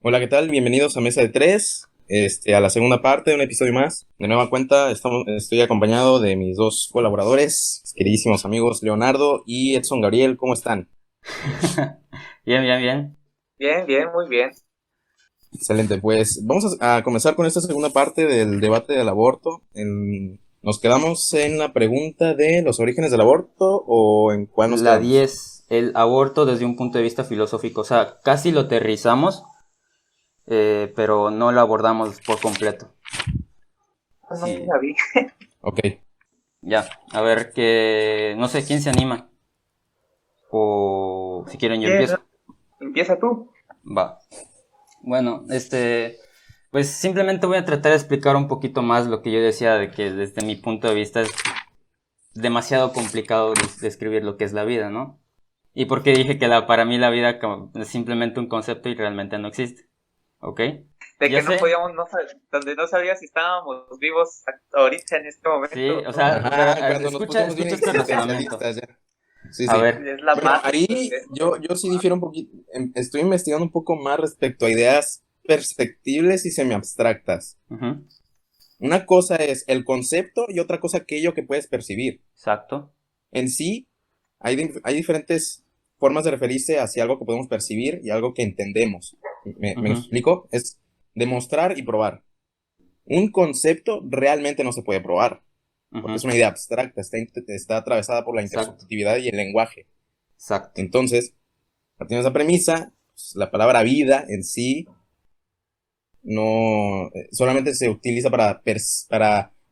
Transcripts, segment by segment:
Hola, ¿qué tal? Bienvenidos a Mesa de Tres, a la segunda parte de un episodio más. De nueva cuenta, estoy acompañado de mis dos colaboradores, mis queridísimos amigos Leonardo y Edson Gabriel. ¿Cómo están? Bien, bien, bien. Bien, bien, muy bien. Excelente, pues vamos a comenzar con esta segunda parte del debate del aborto. ¿Nos quedamos en la pregunta de los orígenes del aborto o en cuál nos La quedamos? 10, el aborto desde un punto de vista filosófico. O sea, casi lo aterrizamos, pero no lo abordamos por completo. No me Sí, la vi. Ok, ya. A ver, no sé, ¿quién se anima? O si quieren yo ¿Quieres? empiezo. Empieza tú. Va. Bueno, pues simplemente voy a tratar de explicar un poquito más lo que yo decía de que desde mi punto de vista es demasiado complicado describir lo que es la vida, ¿no? Y porque dije que para mí la vida es simplemente un concepto y realmente no existe. ¿Ok? De Ya que no sé. podíamos, donde no sabía si estábamos vivos ahorita en este Sí, momento. o sea, pero ajá, cuando nos escucha, pusimos bien escucha este razonamiento. existencialistas ya. Sí, A sí. ver, Es la Bueno, Matrix. ahí yo sí difiero un poquito. Estoy investigando un poco más respecto a ideas perspectives y semiabstractas. ujú, Una cosa es el concepto y otra cosa aquello que puedes percibir. exacto. En sí, hay diferentes formas de referirse hacia algo que podemos percibir y algo que entendemos. ¿Me Ujú, explico? Es demostrar y probar. Un concepto realmente no se puede probar, porque es ujú, una idea abstracta, está atravesada por la exacto, intersubjetividad y el lenguaje. exacto. Entonces, partiendo de esa premisa, pues, la palabra vida en sí no solamente se utiliza para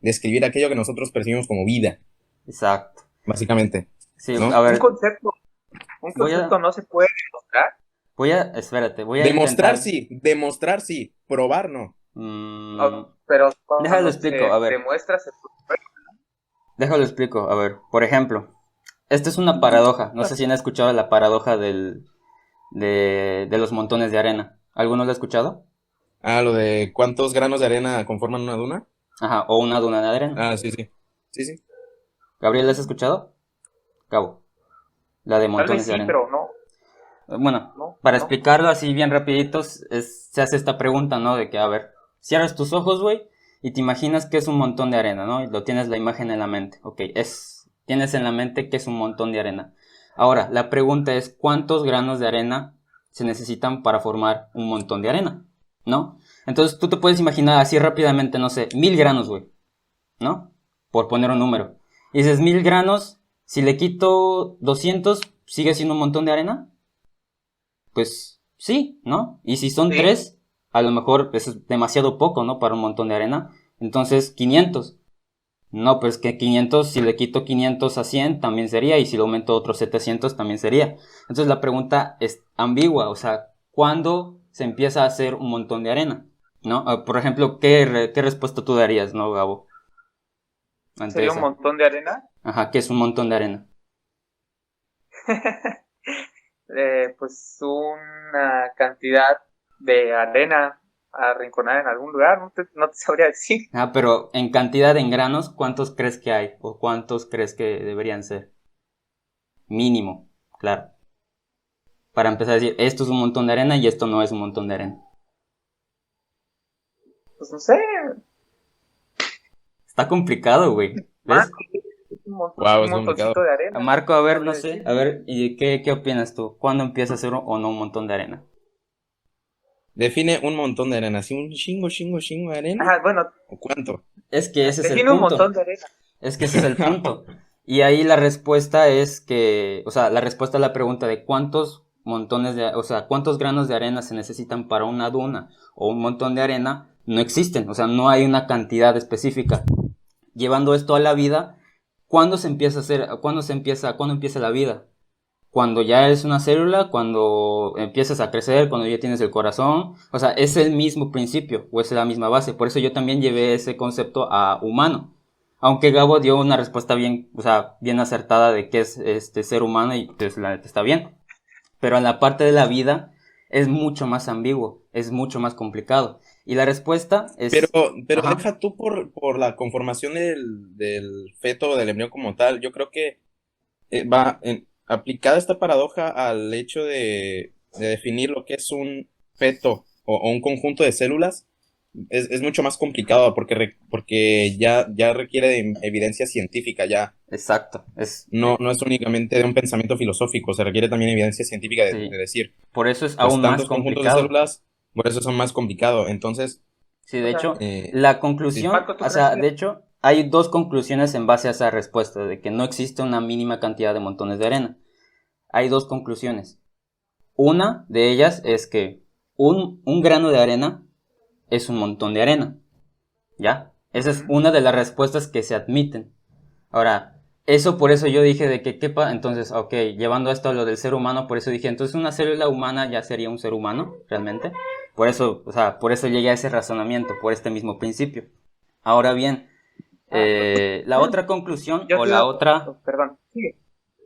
describir aquello que nosotros percibimos como vida, Exacto. básicamente, Sí, a ¿no? Un ver, concepto, un voy concepto a, no se puede demostrar. espérate, voy a intentar. Demostrar sí, probar no. mm, Pero déjalo cuando explico, se a ver, demuestra, se prueba. déjalo explico, a ver, por ejemplo, esta es una paradoja, no sé si han escuchado la paradoja de los montones de arena. ¿Alguno lo ha escuchado? Ah, lo de cuántos granos de arena conforman una duna. Ajá, o una duna de arena. Ah, sí, sí. Sí, sí. ¿Gabriel, la has escuchado? Cabo, la de Tal vez montones de sí, arena. pero no, Bueno, no, para no. explicarlo así bien rapidito, se hace esta pregunta, ¿no? De que, a ver, cierras tus ojos, güey, y te imaginas que es un montón de arena, ¿no? Y lo tienes la imagen en la mente. Ok, tienes en la mente que es un montón de arena. Ahora, la pregunta es, ¿cuántos granos de arena se necesitan para formar un montón de arena? ¿No? Entonces tú te puedes imaginar así rápidamente, no sé, 1000 granos, güey, ¿no? Por poner un número. Y dices, 1000 granos, si le quito 200, ¿sigue siendo un montón de arena? Pues sí, ¿no? Y si son Sí, tres, a lo mejor es demasiado poco, ¿no? Para un montón de arena. Entonces, 500. No, pues que 500, si le quito 500 a 100, también sería. Y si le aumento otros 700, también sería. Entonces la pregunta es ambigua. O sea, ¿cuándo se empieza a hacer un montón de arena? ¿No? Por ejemplo, ¿qué respuesta tú darías, no, Gabo? Ante sería un esa. montón de arena. Ajá, ¿qué es un montón de arena? Pues una cantidad de arena arrinconada en algún lugar, no te sabría decir. Ah, pero en cantidad en granos, ¿cuántos crees que hay? ¿O cuántos crees que deberían ser? Mínimo, claro. Para empezar a decir, esto es un montón de arena y esto no es un montón de arena. Pues no sé, Está complicado, güey. más ¿Ves? Wow, un es complicado. montoncito de A arena, Marco, a ver, no sabría sé. decir. A ver, ¿y qué opinas tú? ¿Cuándo empieza a ser o no un montón de arena? Define un montón de arena. ¿Sí un chingo de arena? Ajá, bueno, ¿O cuánto? Es que ese es el define un montón punto. de arena. Es que ese es el punto. Y ahí la respuesta es que, o sea, la respuesta a la pregunta de cuántos montones de, o sea, cuántos granos de arena se necesitan para una duna o un montón de arena, no existen. O sea, no hay una cantidad específica. Llevando esto a la vida, ¿cuándo se empieza a hacer, cuándo empieza la vida? Cuando ya eres una célula, cuando empiezas a crecer, cuando ya tienes el corazón, o sea, es el mismo principio o es la misma base. Por eso yo también llevé ese concepto a humano. Aunque Gabo dio una respuesta bien, o sea, bien acertada de qué es este ser humano y pues la neta está bien. Pero en la parte de la vida es mucho más ambiguo, es mucho más complicado. Y la respuesta Pero, es, pero ajá, deja tú por la conformación del feto o del embrión como tal. Yo creo que aplicada esta paradoja al hecho de definir lo que es un feto o un conjunto de células es mucho más complicado porque ya requiere de evidencia científica, ya Exacto. no es únicamente de un pensamiento filosófico, se requiere también evidencia científica Sí. de decir, Por eso es pues aún más tantos conjuntos de complicado. células, por eso son más complicados. Entonces, Sí, de O sea, hecho, la sí. conclusión, Marco, ¿tú o crees sea, que de hecho, hay dos conclusiones en base a esa respuesta, de que no existe una mínima cantidad de montones de arena. Hay dos conclusiones. Una de ellas es que un grano de arena es un montón de arena, ¿ya? Esa es Ujú. una de las respuestas que se admiten. Ahora, por eso yo dije de que quepa, entonces, ok, llevando esto a lo del ser humano, por eso dije, entonces una célula humana ya sería un ser humano, realmente. Por eso, o sea, por eso llegué a ese razonamiento, por este mismo principio. Ahora bien, Ah, la otra conclusión yo o te la iba... otra, oh, perdón, sigue.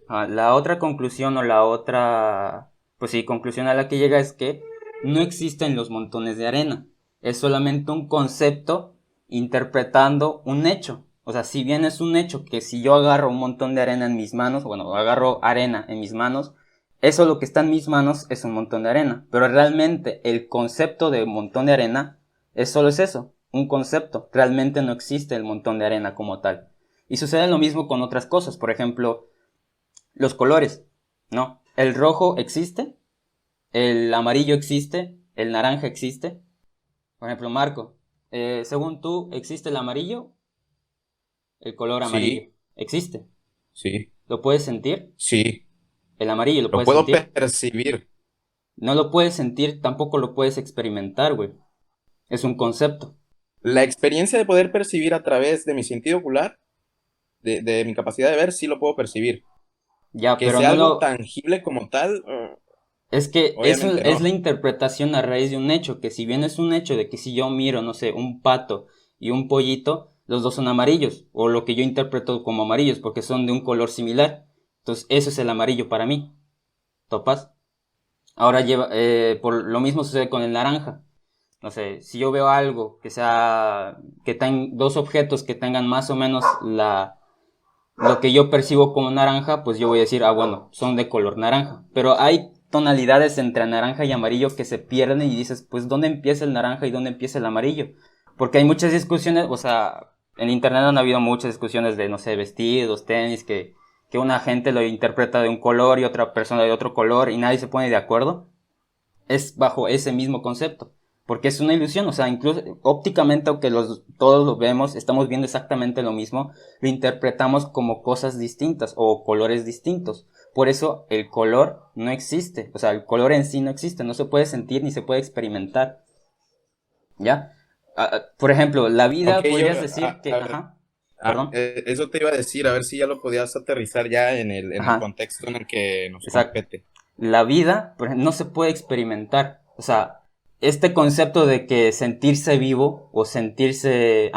la otra conclusión o la otra, pues sí, conclusión a la que llega es que no existen los montones de arena. Es solamente un concepto interpretando un hecho. O sea, si bien es un hecho que si yo agarro un montón de arena en mis manos, bueno, agarro arena en mis manos, eso lo que está en mis manos es un montón de arena. Pero realmente el concepto de montón de arena solo es eso, un concepto. Realmente no existe el montón de arena como tal. Y sucede lo mismo con otras cosas. Por ejemplo, los colores, ¿no? El rojo existe, el amarillo existe, el naranja existe. Por ejemplo, Marco, según tú, ¿existe el amarillo? El color amarillo. Sí, ¿Existe? sí, ¿Lo puedes sentir? sí, El amarillo, ¿lo lo puedes puedo sentir? percibir. No lo puedes sentir, tampoco lo puedes experimentar, güey. Es un concepto. La experiencia de poder percibir a través de mi sentido ocular, de mi capacidad de ver, sí lo puedo percibir. Ya, Que pero sea no algo lo... tangible como tal, Es que eso obviamente es la no. interpretación a raíz de un hecho, que si bien es un hecho de que si yo miro, no sé, un pato y un pollito, los dos son amarillos, o lo que yo interpreto como amarillos, porque son de un color similar. Entonces, eso es el amarillo para mí. ¿Topas? Ahora por lo mismo sucede con el naranja. No sé, si yo veo algo que tengan dos objetos que tengan más o menos lo que yo percibo como naranja, pues yo voy a decir, bueno, son de color naranja. Pero hay tonalidades entre naranja y amarillo que se pierden y dices, pues, ¿dónde empieza el naranja y dónde empieza el amarillo? Porque hay muchas discusiones, o sea, en internet han habido muchas discusiones de, no sé, vestidos, tenis, que una gente lo interpreta de un color y otra persona de otro color y nadie se pone de acuerdo. Es bajo ese mismo concepto. Porque es una ilusión, o sea, incluso ópticamente, aunque todos lo vemos, estamos viendo exactamente lo mismo, lo interpretamos como cosas distintas o colores distintos. Por eso el color no existe, o sea, el color en sí no existe, no se puede sentir ni se puede experimentar. ¿Ya? Por ejemplo, la Ok, vida, podrías decir que, a ver, ajá, perdón, eso te iba a decir, a ver si ya lo podías aterrizar ya en el ajá, contexto en el que nos exacto. compete. La vida, por ejemplo, no se puede experimentar. O sea, este concepto de que sentirse vivo o sentirse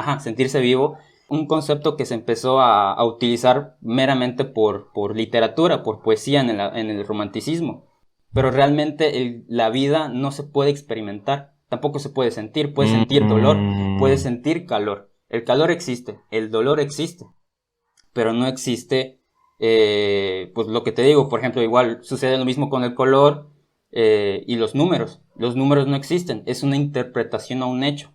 vivo, un concepto que se empezó a utilizar meramente por literatura, por poesía en el romanticismo. Pero realmente la vida no se puede experimentar, tampoco se puede sentir. Puedes sentir dolor, puedes Mm, sentir calor. El calor existe, el dolor existe, pero no existe, pues lo que te digo, por ejemplo, igual sucede lo mismo con el color y los números. Los números no existen, es una interpretación a un hecho,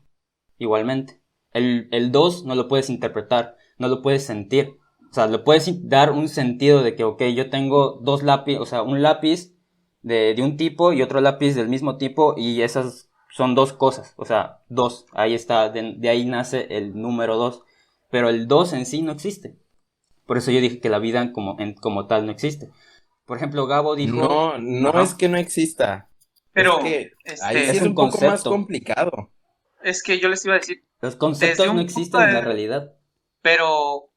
igualmente. El 2 no lo puedes interpretar, no lo puedes sentir. O sea, le puedes dar un sentido de que, ok, yo tengo dos lápices, o sea, un lápiz de un tipo y otro lápiz del mismo tipo y esas son dos cosas, o sea, dos, ahí está, de ahí nace el número 2, pero el 2 en sí no existe. Por eso yo dije que la vida como tal no existe. Por ejemplo, Gabo dijo, no es ajá, que no exista, es Pero, que ahí sí es es un un poco más concepto. complicado. es que yo les iba a decir, Los desde conceptos no un punto existen en la de... realidad. Pero,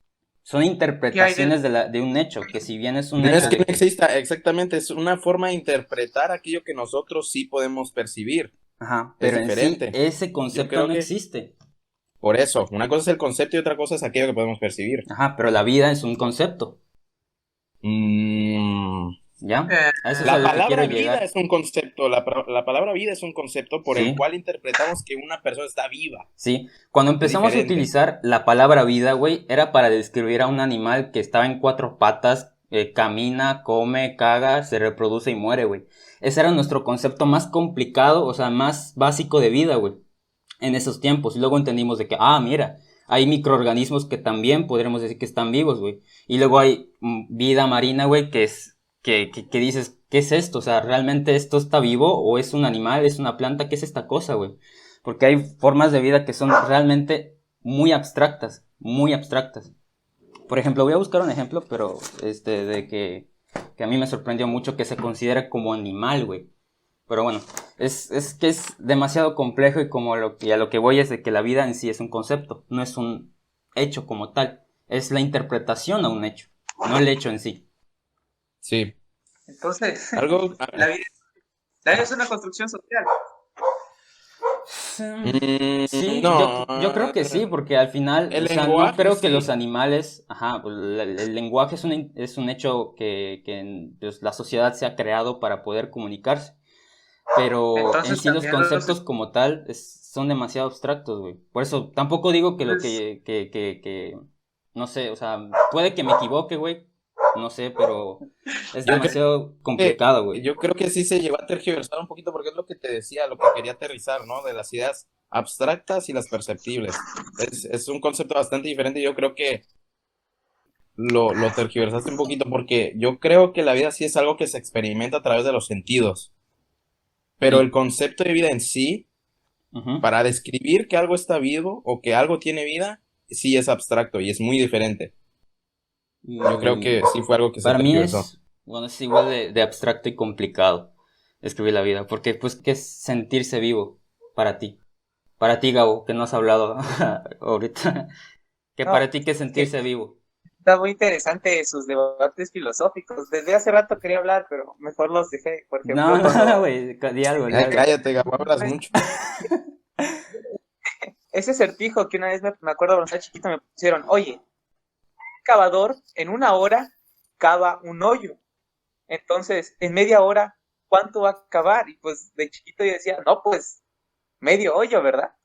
Son ¿qué hay interpretaciones del...? de un hecho, que si bien es un No es hecho que no de que, exista, exactamente, es una forma de interpretar aquello que nosotros sí podemos percibir. ajá, Es pero en sí diferente. ese Yo concepto creo no que existe. por eso, una cosa es el concepto y otra cosa es aquello que podemos percibir. Ajá, pero la vida es un concepto, Mm, ¿ya? eh, A eso es a la lo que quiero palabra vida llegar. es un concepto, la palabra vida es un concepto por el Sí, cual interpretamos que una persona está viva. sí. Cuando Es empezamos a diferente. utilizar la palabra vida, güey, era para describir a un animal que estaba en cuatro patas, camina, come, caga, se reproduce y muere, güey. Ese era nuestro concepto más complicado, o sea, más básico de vida, güey, en esos tiempos. Y luego entendimos de que, mira, hay microorganismos que también podremos decir que están vivos, güey. Y luego hay vida marina, güey, que dices, ¿qué es esto? O sea, ¿realmente esto está vivo? ¿O es un animal? ¿Es una planta? ¿Qué es esta cosa, güey? Porque hay formas de vida que son realmente muy abstractas, muy abstractas. Por ejemplo, voy a buscar un ejemplo, pero de que a mí me sorprendió mucho que se considere como animal, güey. Pero bueno, es que es demasiado complejo y y a lo que voy es de que la vida en sí es un concepto, no es un hecho como tal, es la interpretación a un hecho, no el hecho en sí. Sí. Entonces, Algo. la vida es una construcción social. Sí, No. yo creo que sí, porque al final, El o sea, no lenguaje creo que sí. los animales, pues, el lenguaje es un hecho que pues, la sociedad se ha creado para poder comunicarse, pero en Entonces sí los también conceptos como tal son demasiado abstractos, güey. Por eso tampoco digo que no sé, o sea, puede que me equivoque, güey, no sé, pero es Yo creo demasiado complicado, güey. yo creo que sí se llegó a tergiversar un poquito porque es lo que te decía, lo que quería aterrizar, ¿no? De las ideas abstractas y las perceptibles. Es un concepto bastante diferente y yo creo que lo tergiversaste un poquito porque yo creo que la vida sí es algo que se experimenta a través de los sentidos, pero el Sí. concepto de vida en sí, Ujú. para describir que algo está vivo o que algo tiene vida, sí es abstracto y es muy diferente. Yo creo Mm, que sí fue algo que se Para mí tergiversó. bueno, es igual de abstracto y complicado escribir la vida, porque pues, ¿qué es sentirse vivo para ti? Para ti, Gabo, que no has hablado ahorita, que no, para ti, ¿qué es es que sentirse vivo? está muy interesante sus debates filosóficos. Desde hace rato quería hablar, pero mejor los dejé. Por No, ejemplo, no, cuando güey, di algo, di algo. Cállate, Gabo, hablas pues, mucho. ese acertijo que una vez me acuerdo cuando estaba chiquito me pusieron, oye, un cavador en una hora cava un hoyo. Entonces, en media hora, ¿cuánto va a cavar? Y pues de chiquito yo decía, no, pues medio hoyo, ¿verdad?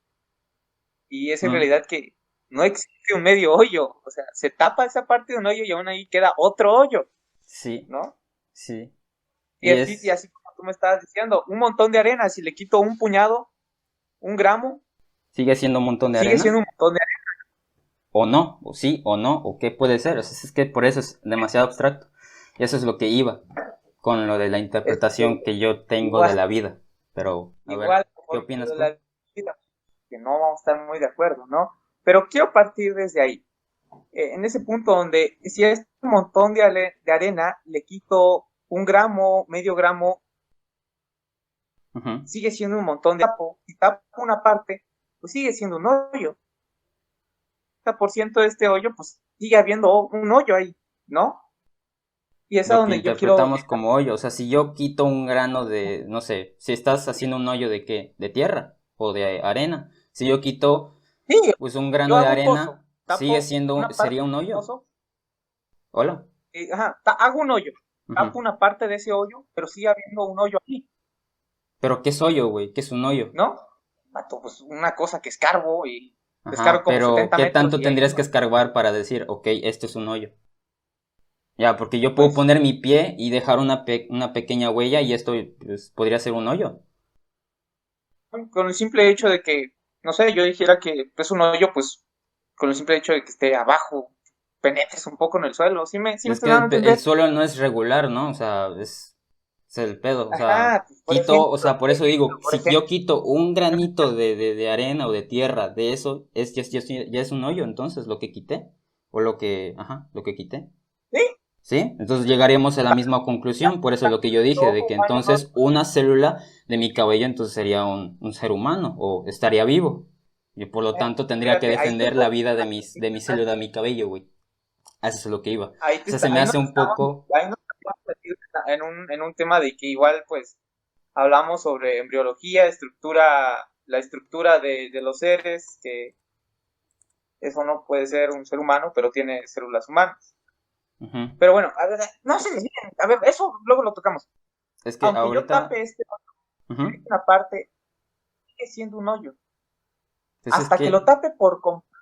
Y es en Mm, realidad que no existe un medio hoyo. O sea, se tapa esa parte de un hoyo y aún ahí queda otro hoyo, sí, ¿no? sí. Y Y así como tú me estabas diciendo, un montón de arena, si le quito un puñado, un gramo, sigue siendo un montón de sigue siendo arena, un montón de arena. o no, o sí, o no, o qué puede ser. O sea, es que por eso es demasiado abstracto. Y eso es lo que iba con lo de la interpretación que yo tengo de Igual, la vida. Pero, a ver, igual ¿qué con opinas tú? la vida, que no vamos a estar muy de acuerdo, ¿no? Pero quiero partir desde ahí. En ese punto donde si a este montón de arena le quito un gramo, medio gramo, Ujú. sigue siendo un montón de tapo. Si tapo una parte, pues sigue siendo un hoyo. 50% de este hoyo, pues sigue habiendo un hoyo ahí, ¿no? Y es a Lo que donde yo quiero interpretamos como hoyo. O sea, si yo quito un grano de, no sé, si estás haciendo un hoyo de qué, de tierra o de arena. Si yo quito, sí, pues un yo grano de hago un pozo, arena, sigue tapo siendo, una parte sería un del hoyo. pozo, Hola. hago un hoyo, tapo Ujú. una parte de ese hoyo, pero sigue habiendo un hoyo ahí, Pero ¿qué es hoyo, güey? ¿Qué es un hoyo? ¿no? Vato, pues una cosa que escarbo y escarbo Ajá, como pero 70 ¿qué metros tanto y hay tendrías que uno. escarbar para decir, ok, esto es un hoyo? Ya, porque yo puedo Pues poner mi pie y dejar una pequeña huella y esto pues, podría ser un hoyo. con el simple hecho de que, no sé, yo dijera que es un hoyo, pues con el simple hecho de que esté abajo, penetres un poco en el suelo, ¿sí me Es estás que dando a el entender? suelo no es regular, ¿no? O sea, es el pedo. O sea, Ajá, pues, quito, o sea, por eso digo, por si yo ejemplo, quito un granito de arena o de tierra de eso, ya es un hoyo, entonces, lo que quité. O lo que quité. sí, ¿Sí? Entonces llegaríamos a la misma conclusión. Por eso es lo que yo dije, de que entonces una célula de mi cabello entonces sería un ser humano o estaría vivo. Y por lo tanto tendría que fíjate, ahí te defender la puedo, vida de mi célula, de mi cabello, güey. A eso es lo que iba. O sea, se me ahí nos hace un estamos, poco... ahí nos estamos metidos en un tema de que igual, pues, hablamos sobre embriología, la estructura de los seres, que eso no puede ser un ser humano, pero tiene células humanas. Ujú. Pero bueno, a ver, no se desvíen, a ver, eso luego lo tocamos. Es que Aunque yo ahorita... tape Ujú. una parte, sigue siendo un hoyo. Pues Hasta que lo tape por completo,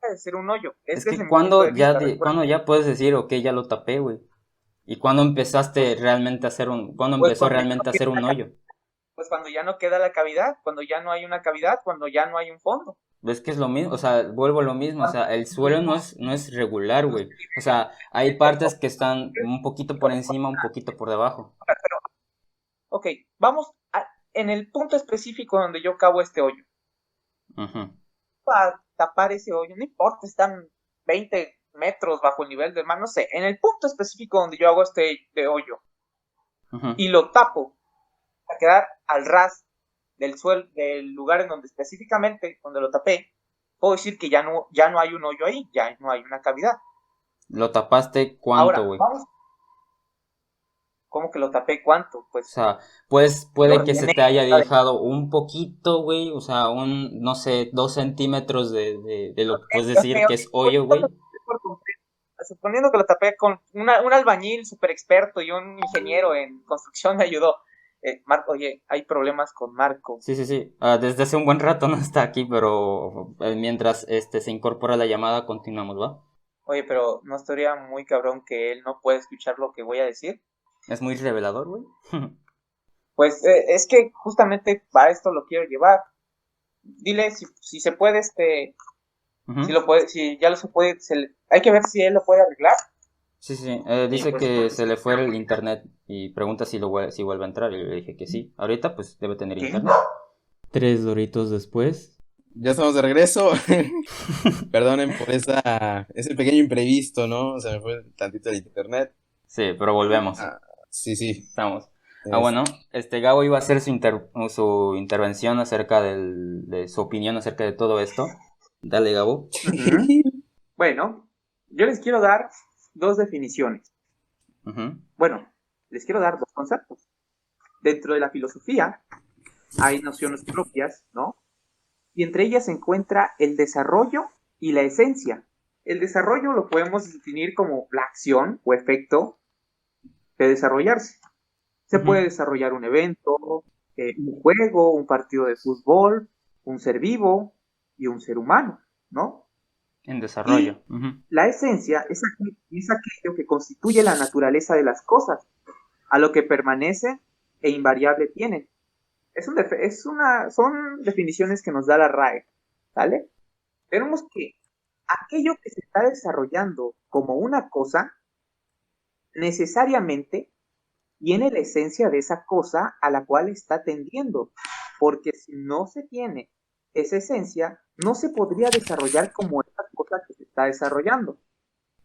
deja de ser un hoyo. Es es desde que mi punto cuando de vista, recuerda. cuando ya puedes decir, ok, ya lo tapé, güey. ¿Y cuándo empezaste realmente a hacer cuándo Pues empezó cuando ya realmente no a hacer queda un hoyo? pues cuando ya no queda la cavidad, cuando ya no hay una cavidad, cuando ya no hay un fondo. ¿Ves que es lo mismo? O sea, vuelvo a lo mismo, o sea, el suelo no es regular, güey. O sea, hay partes que están un poquito por encima, un poquito por debajo. Ok, vamos en el punto específico donde yo cavo este hoyo. Ujú, Para tapar ese hoyo, no importa, están 20 metros bajo el nivel del mar, no sé, en el punto específico donde yo hago este de hoyo ujú. y lo tapo para quedar al ras del suelo, del lugar en donde específicamente, donde lo tapé, puedo decir que ya no hay un hoyo ahí, ya no hay una cavidad. ¿Lo tapaste cuánto, Ahora, güey? vamos, ¿cómo que lo tapé? ¿Cuánto? O Pues sea, lo puede que se rellené. te haya dejado un poquito, güey, o sea, no sé, 2 centímetros de lo que puedes decir que es hoyo, güey. Suponiendo que lo tapé con un albañil súper experto y un ingeniero en construcción me ayudó. Marco, oye, hay problemas con Marco. Sí, sí, sí. Desde hace un buen rato no está aquí, pero mientras se incorpora la llamada, continuamos, ¿va? Oye, pero ¿no estaría muy cabrón que él no puede escuchar lo que voy a decir? Es muy revelador, güey. Pues es que justamente para esto lo quiero llevar. Dile si se puede, si Ujú. lo puede, si ya lo se puede, hay que ver si él lo puede arreglar. Sí, sí. Y Dice pues que porque se le fue el internet y pregunta si vuelve a entrar. Y le dije que sí. Ahorita, pues debe tener ¿qué? internet. 3 doritos después. Ya estamos de regreso. Perdonen por ese pequeño imprevisto, ¿no? Se me fue tantito el internet. Sí, pero volvemos. Ah, sí, sí. Estamos. Es- Bueno, Gabo iba a hacer su intervención acerca de su opinión acerca de todo esto. Dale, Gabo. Ujú. Bueno, yo les quiero dar dos definiciones. Ujú, Bueno, les quiero dar dos conceptos. Dentro de la filosofía hay nociones propias, ¿no? Y entre ellas se encuentra el desarrollo y la esencia. El desarrollo lo podemos definir como la acción o efecto de desarrollarse. Se ujú. puede desarrollar un evento, un juego, un partido de fútbol, un ser vivo y un ser humano, ¿no? En desarrollo. Y Ujú. la esencia es aquello que constituye la naturaleza de las cosas, a lo que permanece e invariable tienen. Son definiciones que nos da la RAE, ¿vale? Tenemos que aquello que se está desarrollando como una cosa, necesariamente tiene la esencia de esa cosa a la cual está tendiendo, porque si no se tiene esa esencia, no se podría desarrollar como esa cosa que se está desarrollando.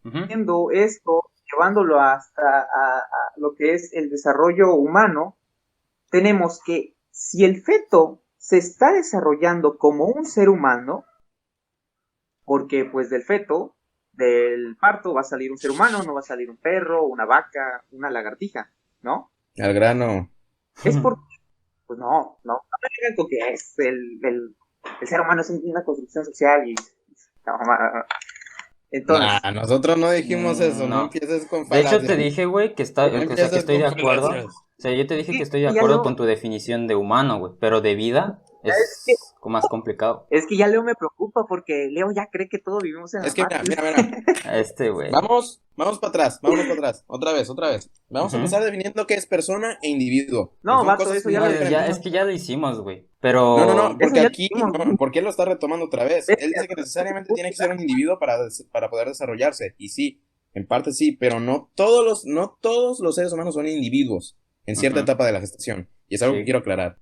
Ujú. Viendo esto, llevándolo hasta a lo que es el desarrollo humano, tenemos que si el feto se está desarrollando como un ser humano, porque pues del feto, del parto, va a salir un ser humano, no va a salir un perro, una vaca, una lagartija, ¿no? Al grano. Es porque, pues no me digan con que es el ser humano es una construcción social y no, entonces, Nah, nosotros no dijimos eso. No No. empieces con De hecho, falacias. te dije, güey, No o sea, que empieces estoy con de acuerdo. O falacias. sea, yo te dije que estoy de que ya acuerdo Leo, con tu definición de humano, güey. Pero de vida es que, es más complicado. es que ya Leo me preocupa porque Leo ya cree que todos vivimos en la Es que mira, Matrix. mira, mira. Güey. Vamos para atrás, vámonos para atrás. Otra vez, otra vez. Vamos a Ujú. empezar definiendo qué es persona e individuo. No, Son vato, cosas eso ya lo muy Ya, diferentes. es que ya lo hicimos, güey. No, no, no, Pero, eso porque ya lo aquí, dijimos. no, ¿por qué lo está retomando otra vez? Es Él dice que necesariamente tiene que ser un individuo para poder desarrollarse. Y sí, en parte sí, pero no todos los seres humanos son individuos en cierta ujú, etapa de la gestación. Y es algo que sí, quiero aclarar.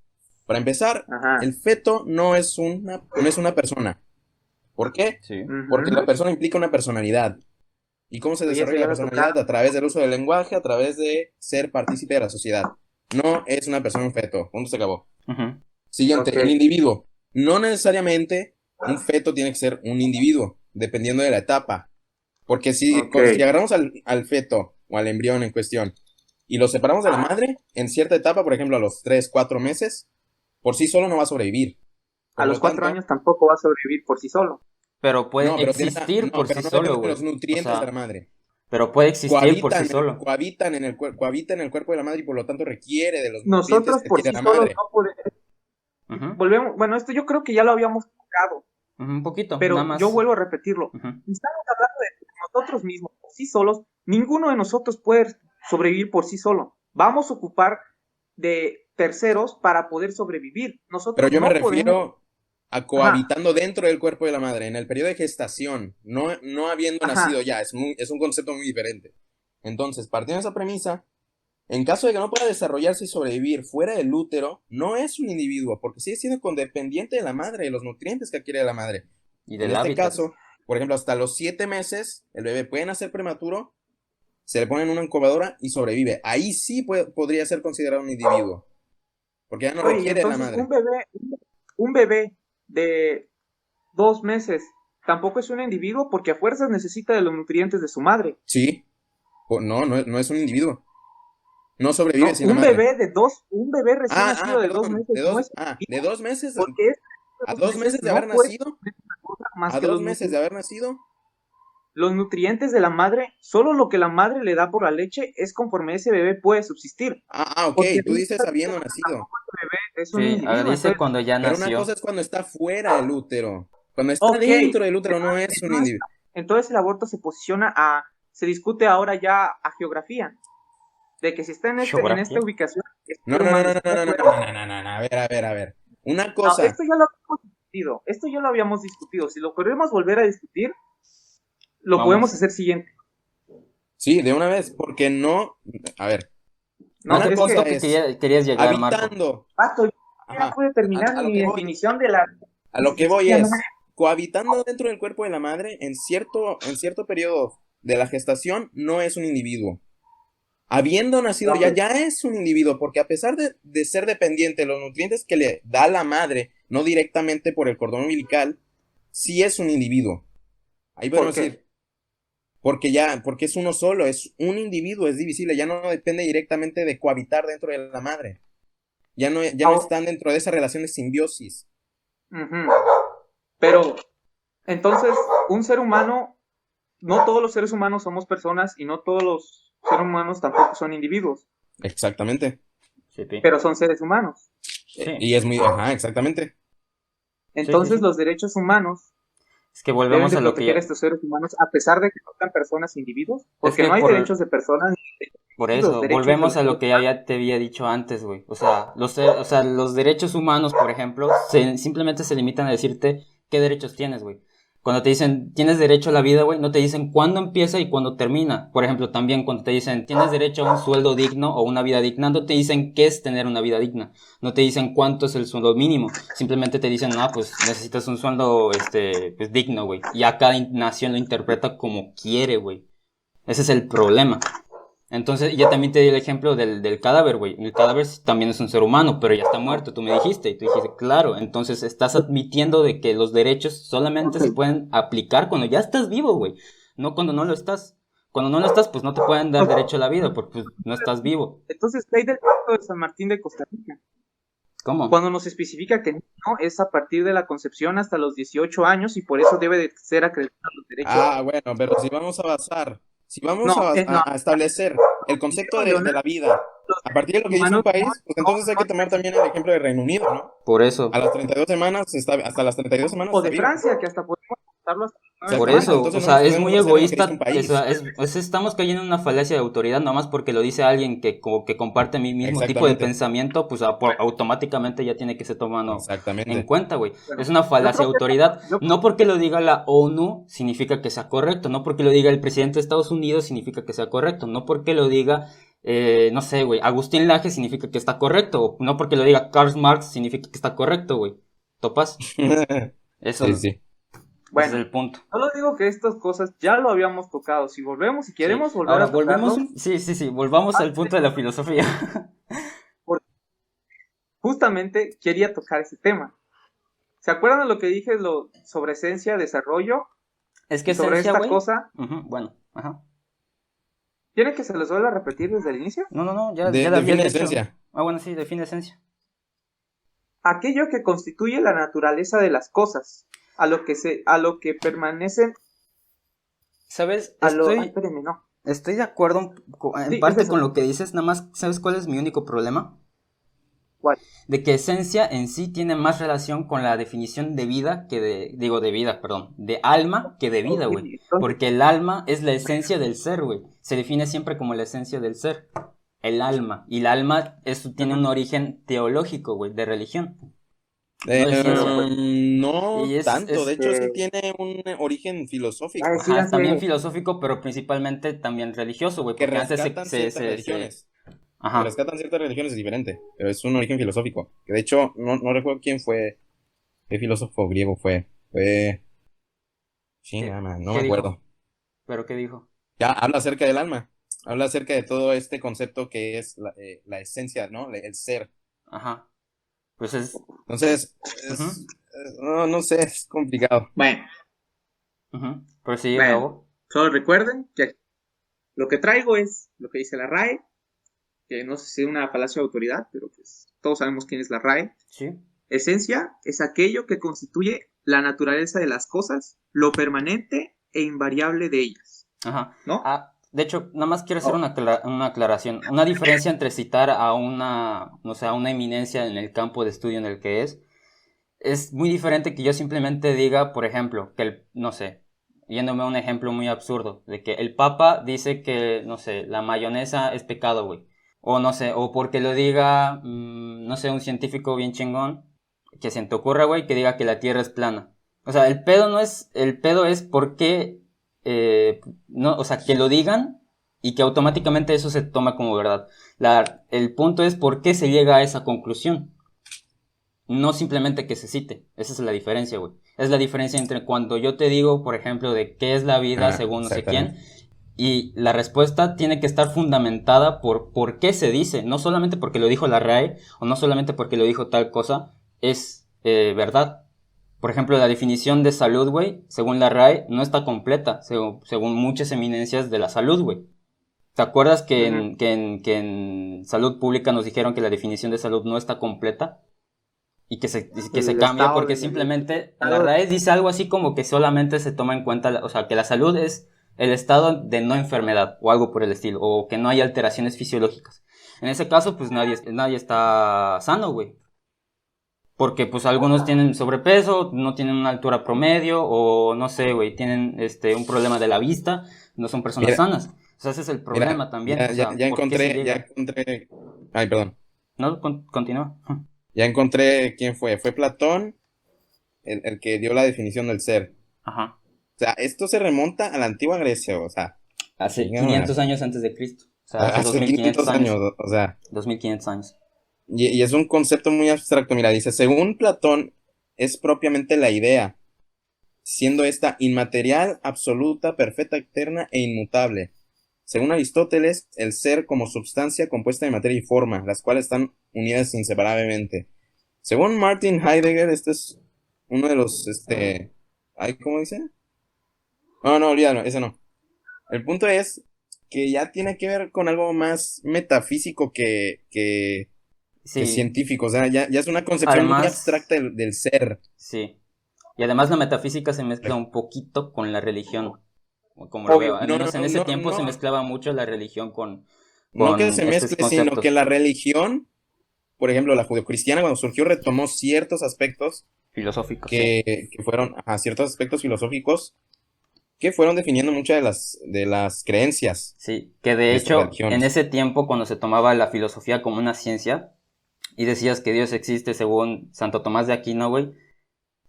Para empezar, Ajá. el feto no es una persona. ¿Por qué? sí. Porque la Ujú. persona implica una personalidad. ¿Y cómo se Oye, eso desarrolla ya la lo personalidad? tocamos. A través del uso del lenguaje, a través de ser partícipe de la sociedad. No es una persona un feto. Punto, se acabó. Ujú, Ok. Siguiente, el individuo. No necesariamente un feto tiene que ser un individuo, dependiendo de la etapa. Porque Ok. si agarramos al feto o al embrión en cuestión y lo separamos de la madre en cierta etapa, por ejemplo a los 3 4 meses, por sí solo no va a sobrevivir. A Por los lo 4 tanto, años tampoco va a sobrevivir por sí solo. Pero puede existir no, por sí pero no solo, depende de güey. los O nutrientes de la sea, madre. pero puede existir por sí Cohabitan, solo. cohabita en el cuerpo de la madre y por lo tanto requiere de los nutrientes Nosotros que por tiene sí la solos madre. no podemos. Ujú, Volvemos, bueno, esto yo creo que ya lo habíamos tocado, ujú, un poquito, nada pero yo más. vuelvo a repetirlo. Ujú, Estamos hablando de nosotros mismos, por sí solos. Ninguno de nosotros puede sobrevivir por sí solo. Vamos a ocupar de terceros para poder sobrevivir. Pero Nosotros yo me no podemos... refiero a Ajá, cohabitando dentro del cuerpo de la madre, en el periodo de gestación, no habiendo nacido ajá. ya, es un concepto muy diferente. Entonces, partiendo de esa premisa, en caso de que no pueda desarrollarse y sobrevivir fuera del útero, no es un individuo, porque sigue siendo condependiente de la madre, de los nutrientes que adquiere de la madre. Y En del este hábitat. caso, por ejemplo, hasta los 7 meses, el bebé puede nacer prematuro, se le pone en una incubadora y sobrevive. Ahí sí podría ser considerado un individuo, porque ya no Oye, y requiere de la entonces madre. un bebé de 2 meses tampoco es un individuo porque a fuerzas necesita de los nutrientes de su madre. Sí, no es un individuo. No sobrevive No, sin la madre. un bebé recién nacido de dos Perdón, meses no es un de individuo 2 meses, porque es de a dos dos meses meses de haber no puede nacido, comer otra cosa más a que 2 meses de haber nacido, los nutrientes de la madre. Solo lo que la madre le da por la leche es conforme ese bebé puede subsistir. ok, Porque tú no dices está diciendo habiendo que nacido, el bebé es un Sí, individuo. dice Entonces, cuando ya pero una cosa nació. es cuando está fuera del útero, cuando está ok, dentro del útero no es un entonces, individuo. entonces el aborto se discute ahora ya a geografía, de que si está en esta Geografía. ubicación, es No, ser no, no, humano, no, si no, está no, no, fuera. no, no, no, no, a ver. Una No, cosa, esto ya lo habíamos discutido. Si lo queremos volver a discutir, lo podemos Vamos. hacer siguiente. sí, de una vez, porque no, a ver, No, ¿A qué una es cosa punto que, que es querías llegar, Marco? habitando, Pato, yo ya ajá, pude terminar a lo mi que voy, definición de la a lo que voy sencilla madre. es, cohabitando dentro del cuerpo de la madre, en cierto periodo de la gestación, no es un individuo. Habiendo nacido Ok, ya es un individuo, porque a pesar de ser dependiente de los nutrientes que le da la madre, no directamente por el cordón umbilical, sí es un individuo. Ahí ¿por podemos qué? decir, porque es uno solo, es un individuo, es divisible, ya no depende directamente de cohabitar dentro de la madre. Ya no Ahora, están dentro de esa relación de simbiosis. ujú. Pero, entonces, un ser humano, no todos los seres humanos somos personas y no todos los seres humanos tampoco son individuos, Exactamente. Sí, pero son seres humanos. sí, Y es muy, ajá, exactamente. sí, sí, Entonces, sí. los derechos humanos Es que deben volvemos de a lo que proteger a ya... estos seres humanos a pesar de que no sean personas individuos, Es porque que no hay por, derechos de personas ni derechos de por individuos, eso, derechos de volvemos los a lo seres que humanos. ya te había dicho antes, güey. O sea, los derechos humanos, por ejemplo, simplemente se limitan a decirte qué derechos tienes, güey. Cuando te dicen tienes derecho a la vida, güey, no te dicen cuándo empieza y cuándo termina. Por ejemplo, también cuando te dicen tienes derecho a un sueldo digno o una vida digna, no te dicen qué es tener una vida digna. No te dicen cuánto es el sueldo mínimo. Simplemente te dicen, no, pues necesitas un sueldo, pues digno, güey. Y a cada nación lo interpreta como quiere, güey. Ese es el problema. Entonces, ya también te di el ejemplo del cadáver, güey. El cadáver también es un ser humano, pero ya está muerto, tú me dijiste. Y tú dijiste, claro, entonces estás admitiendo de que los derechos solamente Ok, se pueden aplicar cuando ya estás vivo, güey. No cuando no lo estás. Cuando no lo estás, pues no te pueden dar ok. derecho a la vida, porque pues, no estás vivo. Entonces, ley del Pacto de San Martín de Costa Rica, ¿Cómo? cuando nos especifica que no es a partir de la concepción hasta los 18 años y por eso debe de ser acreditados los derechos. Bueno, pero si vamos No, no, a establecer el concepto dijo de Leonardo, la vida los a partir de lo que dice un humanos país, pues entonces hay no que tomar también el ejemplo de Reino Unido, ¿no? Por eso. A las 32 semanas hasta las 32 semanas o está de vivo. Francia, que hasta podemos contarlo hasta las 9 Por Exactamente, semanas. eso, o entonces no sea, nos es podemos muy basar en lo que dice un egoísta, país. estamos cayendo en una falacia de autoridad, nomás porque lo dice alguien que como que comparte mi mismo tipo de Exactamente, pensamiento, pues automáticamente ya tiene que ser tomado en exactamente. cuenta, güey. Bueno, Es una yo falacia creo de que autoridad. yo, No porque lo diga la ONU significa que sea correcto, no porque lo diga el presidente de Estados Unidos significa que sea correcto, no porque lo diga, no sé, güey, Agustín Laje significa que está correcto, o no porque lo diga Karl Marx significa que está correcto, güey. ¿Topas? Sí, Eso, sí. ese es bueno, el punto. solo digo que estas cosas ya lo habíamos tocado. Si volvemos, si Sí, queremos volver ahora a tocarlo, sí, volvamos al punto de la filosofía. porque justamente quería tocar ese tema. ¿Se acuerdan de lo que dije sobre esencia, desarrollo Es que y sobre esencia, esta güey. cosa? Ujú, bueno, ajá. ¿Quieren que se los vuelva a repetir desde el inicio? No, ya lo habías Define hecho. esencia. Ah, bueno, sí, define esencia. Aquello que constituye la naturaleza de las cosas, a lo que permanecen, ¿Sabes? ay, espérenme, no. Estoy de acuerdo en Sí, es parte con eso. lo que dices, nada más, ¿sabes cuál es mi único problema? ¿Cuál? De que esencia en sí tiene más relación con la definición de vida que de alma que de vida, güey. Ok, entonces, Porque el alma es la esencia del ser, güey. Se define siempre como la esencia del ser. El alma. Y el alma tiene un origen teológico, güey, de religión, no de pero ciencia. pues, No Y tanto, de hecho sí este, tiene un origen va a filosófico decir Ajá, también hace, filosófico, pero principalmente también religioso, güey. que Porque antes rescatan ciertas religiones. Que Ajá. rescatan ciertas religiones es diferente, pero es un origen filosófico. Que de hecho, no recuerdo quién fue, qué filósofo griego fue. Sí, ¿Qué, nada más, no me qué dijo? acuerdo. ¿Pero qué dijo? Ya habla acerca del alma, habla acerca de todo este concepto que es la esencia, ¿no? El ser. Ajá. Pues es... Entonces, Ujú, no sé, es complicado. bueno, ujú. Pero sí, bueno, Gabo. solo recuerden que lo que traigo es lo que dice la RAE, que no sé si es una falacia de autoridad, pero pues todos sabemos quién es la RAE. Sí. Esencia es aquello que constituye la naturaleza de las cosas, lo permanente e invariable de ellas, Ajá. ¿no? Ah, de hecho, nada más quiero hacer Oh, una aclaración. Una diferencia entre citar a una, no sé, a una eminencia en el campo de estudio en el que es muy diferente que yo simplemente diga, por ejemplo, que no sé, yéndome a un ejemplo muy absurdo, de que el Papa dice que, no sé, la mayonesa es pecado, güey. O no sé, o porque lo diga, no sé, un científico bien chingón, que se te ocurra, güey, que diga que la Tierra es plana. O sea, el pedo es por qué, no, o sea, que lo digan y que automáticamente eso se toma como verdad. El punto es por qué se llega a esa conclusión. No simplemente que se cite. Esa es la diferencia, güey. Es la diferencia entre cuando yo te digo, por ejemplo, de qué es la vida Ah, según no sé quién, exactamente. y la respuesta tiene que estar fundamentada por qué se dice. No solamente porque lo dijo la RAE, o no solamente porque lo dijo tal cosa, es verdad. Por ejemplo, la definición de salud, güey, según la RAE, no está completa, según muchas eminencias de la salud, güey. ¿Te acuerdas que ujú. en salud pública nos dijeron que la definición de salud no está completa? Y que se El cambia estado porque de simplemente la estado, RAE dice algo así como que solamente se toma en cuenta, o sea, que la salud es el estado de no enfermedad o algo por el estilo, o que no hay alteraciones fisiológicas. En ese caso, pues nadie está sano, güey. Porque pues algunos tienen sobrepeso, no tienen una altura promedio, o no sé, güey, tienen un problema de la vista, no son personas Mira, sanas. O sea, ese es el mira, problema también. O sea, ya ¿por qué se ya llega? encontré, ay, perdón, ¿No? Continúa. ya encontré quién fue. Fue Platón el que dio la definición del ser. Ajá. O sea, esto se remonta a la antigua Grecia, o sea, Hace chingadas, 500 años antes de Cristo. O sea, hace hace 2500 500 años, años. o sea, 2500 años. y es un concepto muy abstracto. Mira, dice, según Platón, es propiamente la idea, siendo esta inmaterial, absoluta, perfecta, eterna e inmutable. Según Aristóteles, el ser como substancia compuesta de materia y forma, las cuales están unidas inseparablemente. Según Martin Heidegger, este es uno de los, ay, ¿cómo dice? No, olvídalo, ese no. El punto es que ya tiene que ver con algo más metafísico que Sí, científico. O sea, ya es una concepción muy además, abstracta del ser. sí. Y además la metafísica se mezcla un poquito con la religión, o como lo veo. obvio. Al No, menos en ese tiempo se no, mezclaba mucho la religión con, no que con se estos mezcle, sino que conceptos la religión, por ejemplo, la judeocristiana cuando surgió retomó ciertos aspectos filosóficos, sí. que fueron, ciertos aspectos filosóficos que fueron definiendo muchas de las creencias Sí, que de de estas hecho, en religiones. ese tiempo, cuando se tomaba la filosofía como una ciencia, y decías que Dios existe según Santo Tomás de Aquino, güey,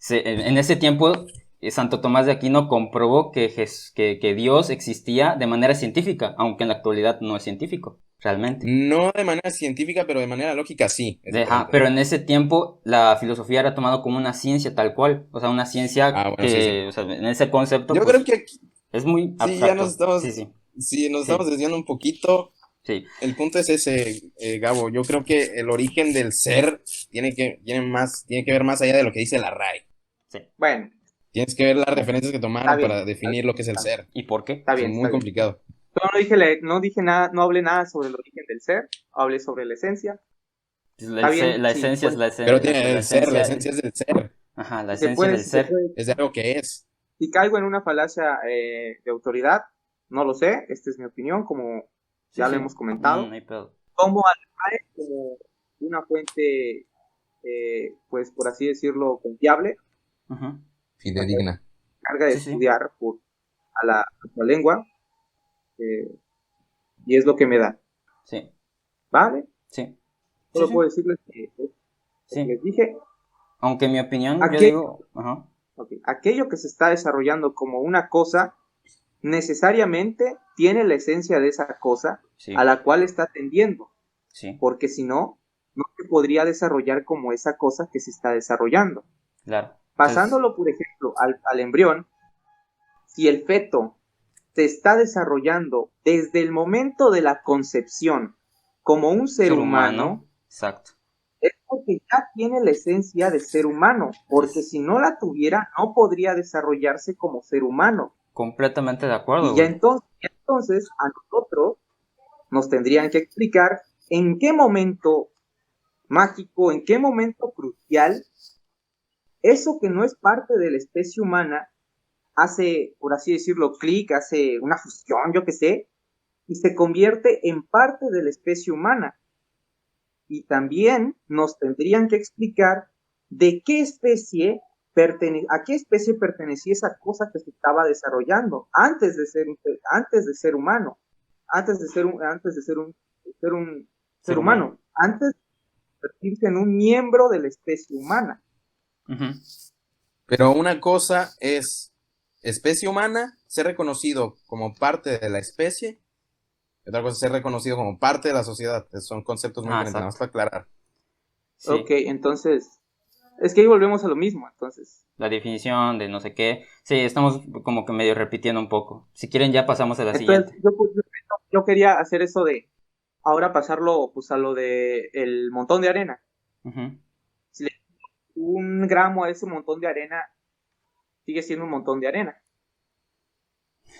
en ese tiempo, Santo Tomás de Aquino comprobó que Dios existía de manera científica, aunque en la actualidad no es científico, realmente. No de manera científica, pero de manera lógica sí, es diferente. Pero en ese tiempo la filosofía era tomada como una ciencia tal cual, o sea, una ciencia Bueno, sí, sí. que, o sea, en ese concepto, Yo creo pues, que aquí, es muy sí, ya abstracto. Sí, sí, nos estamos sí, desviando un poquito. sí. El punto es ese, Gabo. Yo creo que el origen del ser tiene que ver más allá de lo que dice la RAE. Sí. Bueno, Tienes que ver las referencias que está tomaron bien, para definir lo que es el ser. ¿Y por qué? está Es bien, muy está bien. complicado. Yo no dije nada, no hablé nada sobre el origen del ser, hablé sobre la esencia. Pues Está bien, la sí, esencia es pues, Pero tiene la el ser, la esencia, esencia es del ser. ajá, la si se esencia puede, del si se ser. puede. Es de algo que es. Si caigo en una falacia de autoridad, no lo sé, esta es mi opinión, como Sí, ya lo sí, hemos no, comentado. no hay pedo. Tomo al RAE como una fuente, pues por así decirlo, confiable, Ujú. Fidedigna. carga de Sí, sí. estudiar a la lengua, y es lo que me da, Sí, ¿vale? sí, sí, Solo sí, puedo decirles que lo que sí. les dije, Aunque en mi opinión, yo aquello, digo, ajá, aquello que se está desarrollando como una cosa, necesariamente tiene la esencia de esa cosa a sí, la cual está tendiendo, sí, porque si no, no se podría desarrollar como esa cosa que se está desarrollando. claro. Entonces, Pasándolo, por ejemplo, al embrión, si el feto se está desarrollando desde el momento de la concepción como un ser ser humano, humano, exacto. es porque ya tiene la esencia de ser humano, porque Es si no la tuviera, no podría desarrollarse como ser humano. completamente de acuerdo, Y ya güey. entonces a nosotros nos tendrían que explicar en qué momento mágico, en qué momento crucial, eso que no es parte de la especie humana hace, por así decirlo, clic, hace una fusión, yo qué sé, y se convierte en parte de la especie humana. Y también nos tendrían que explicar de qué especie a qué especie pertenecía esa cosa que se estaba desarrollando antes de ser humano, antes de ser un ser Ser humano. humano, antes de convertirse en un miembro de la especie humana. Ujú. Pero una cosa es especie humana, ser reconocido como parte de la especie, y otra cosa es ser reconocido como parte de la sociedad. Son conceptos muy Ah, diferentes, nada más exacto. para aclarar. Ok, Sí. entonces, es que ahí volvemos a lo mismo, entonces. La definición de no sé qué. Sí, estamos como que medio repitiendo un poco. Si quieren, ya pasamos a la Entonces, siguiente. yo quería hacer eso de ahora pasarlo pues a lo de el montón de arena. Ujú. Si le un gramo a ese montón de arena, sigue siendo un montón de arena,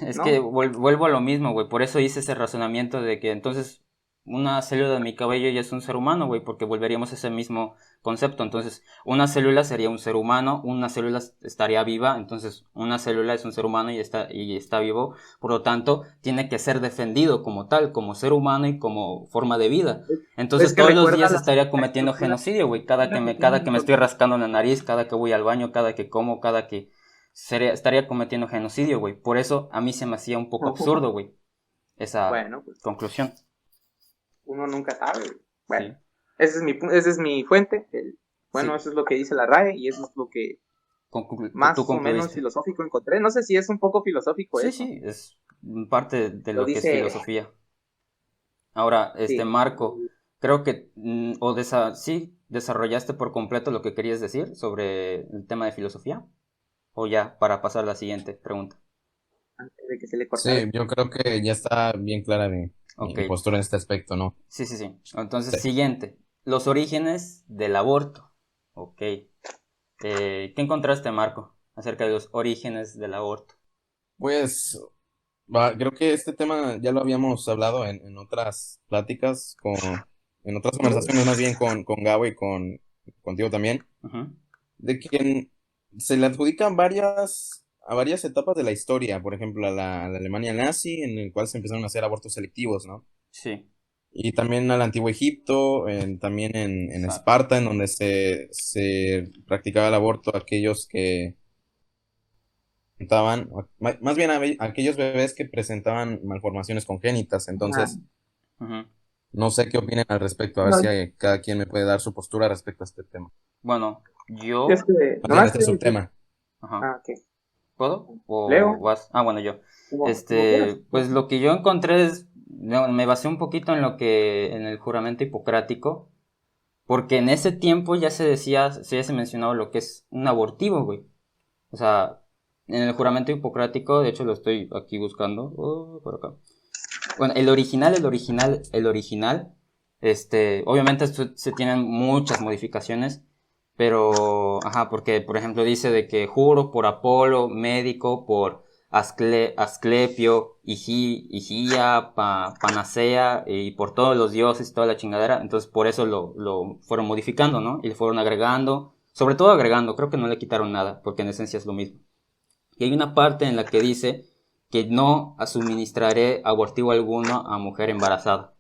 Es que ¿no? vuelvo a lo mismo, güey. Por eso hice ese razonamiento de que entonces una célula de mi cabello ya es un ser humano, güey, porque volveríamos a ese mismo concepto. Entonces, una célula sería un ser humano, una célula estaría viva, entonces una célula es un ser humano y está vivo, por lo tanto, tiene que ser defendido como tal, como ser humano y como forma de vida. Es Entonces, que todos los recuerda días estaría cometiendo genocidio, güey, cada que me estoy rascando la nariz, cada que voy al baño, cada que como, cada que estaría cometiendo genocidio, güey. Por eso a mí se me hacía un poco absurdo, güey, esa Bueno, pues conclusión. uno nunca sabe. Bueno, Sí, esa es mi fuente. Bueno, sí. eso es lo que dice la RAE y eso es lo que Tú más o menos concluiste. filosófico encontré. No sé si es un poco filosófico Sí, eso. sí, es parte de Lo lo que es dice, filosofía. Ahora, sí. Marco, creo que sí desarrollaste por completo lo que querías decir sobre el tema de filosofía. O ya, para pasar a la siguiente pregunta. Antes de que se le cortara. Sí, yo creo que ya está bien clara mi Ok, postura en este aspecto, ¿no? sí, sí, sí. Entonces, Sí. siguiente. Los orígenes del aborto. Ok. ¿Qué encontraste, Marco, acerca de los orígenes del aborto? Pues creo que este tema ya lo habíamos hablado en otras pláticas, en otras conversaciones más bien con Gabo y contigo también, Ujú. de que se le adjudican a varias etapas de la historia, por ejemplo, a la Alemania nazi, en el cual se empezaron a hacer abortos selectivos, ¿no? Sí, Y también al Antiguo Egipto, también en exacto. Esparta, en donde se practicaba el aborto a aquellos que presentaban, más bien a aquellos bebés que presentaban malformaciones congénitas. Ah, Entonces, Ujú. no sé qué opinen al respecto, a ver no, si cada quien me puede dar su postura respecto a este tema. Bueno, es yo... que, Más bien nomás este quería decir, Sí. subtema. Ajá. ah, ok. ¿Puedo? ¿O Leo, vas? Ah, bueno, yo. como quieras. Pues lo que yo encontré es... no, me basé un poquito en en el juramento hipocrático, porque en ese tiempo ya ya se mencionaba lo que es un abortivo, güey. O sea, en el juramento hipocrático, de hecho lo estoy aquí buscando, por acá. Bueno, el original, obviamente se tienen muchas modificaciones, pero, ajá, porque, por ejemplo, dice de que juro por Apolo, médico, por Asclepio, Higia, Panacea, y por todos los dioses y toda la chingadera, entonces por eso lo fueron modificando, ¿no? Y le fueron agregando, sobre todo agregando, creo que no le quitaron nada, porque en esencia es lo mismo. Y hay una parte en la que dice que no suministraré abortivo alguno a mujer embarazada,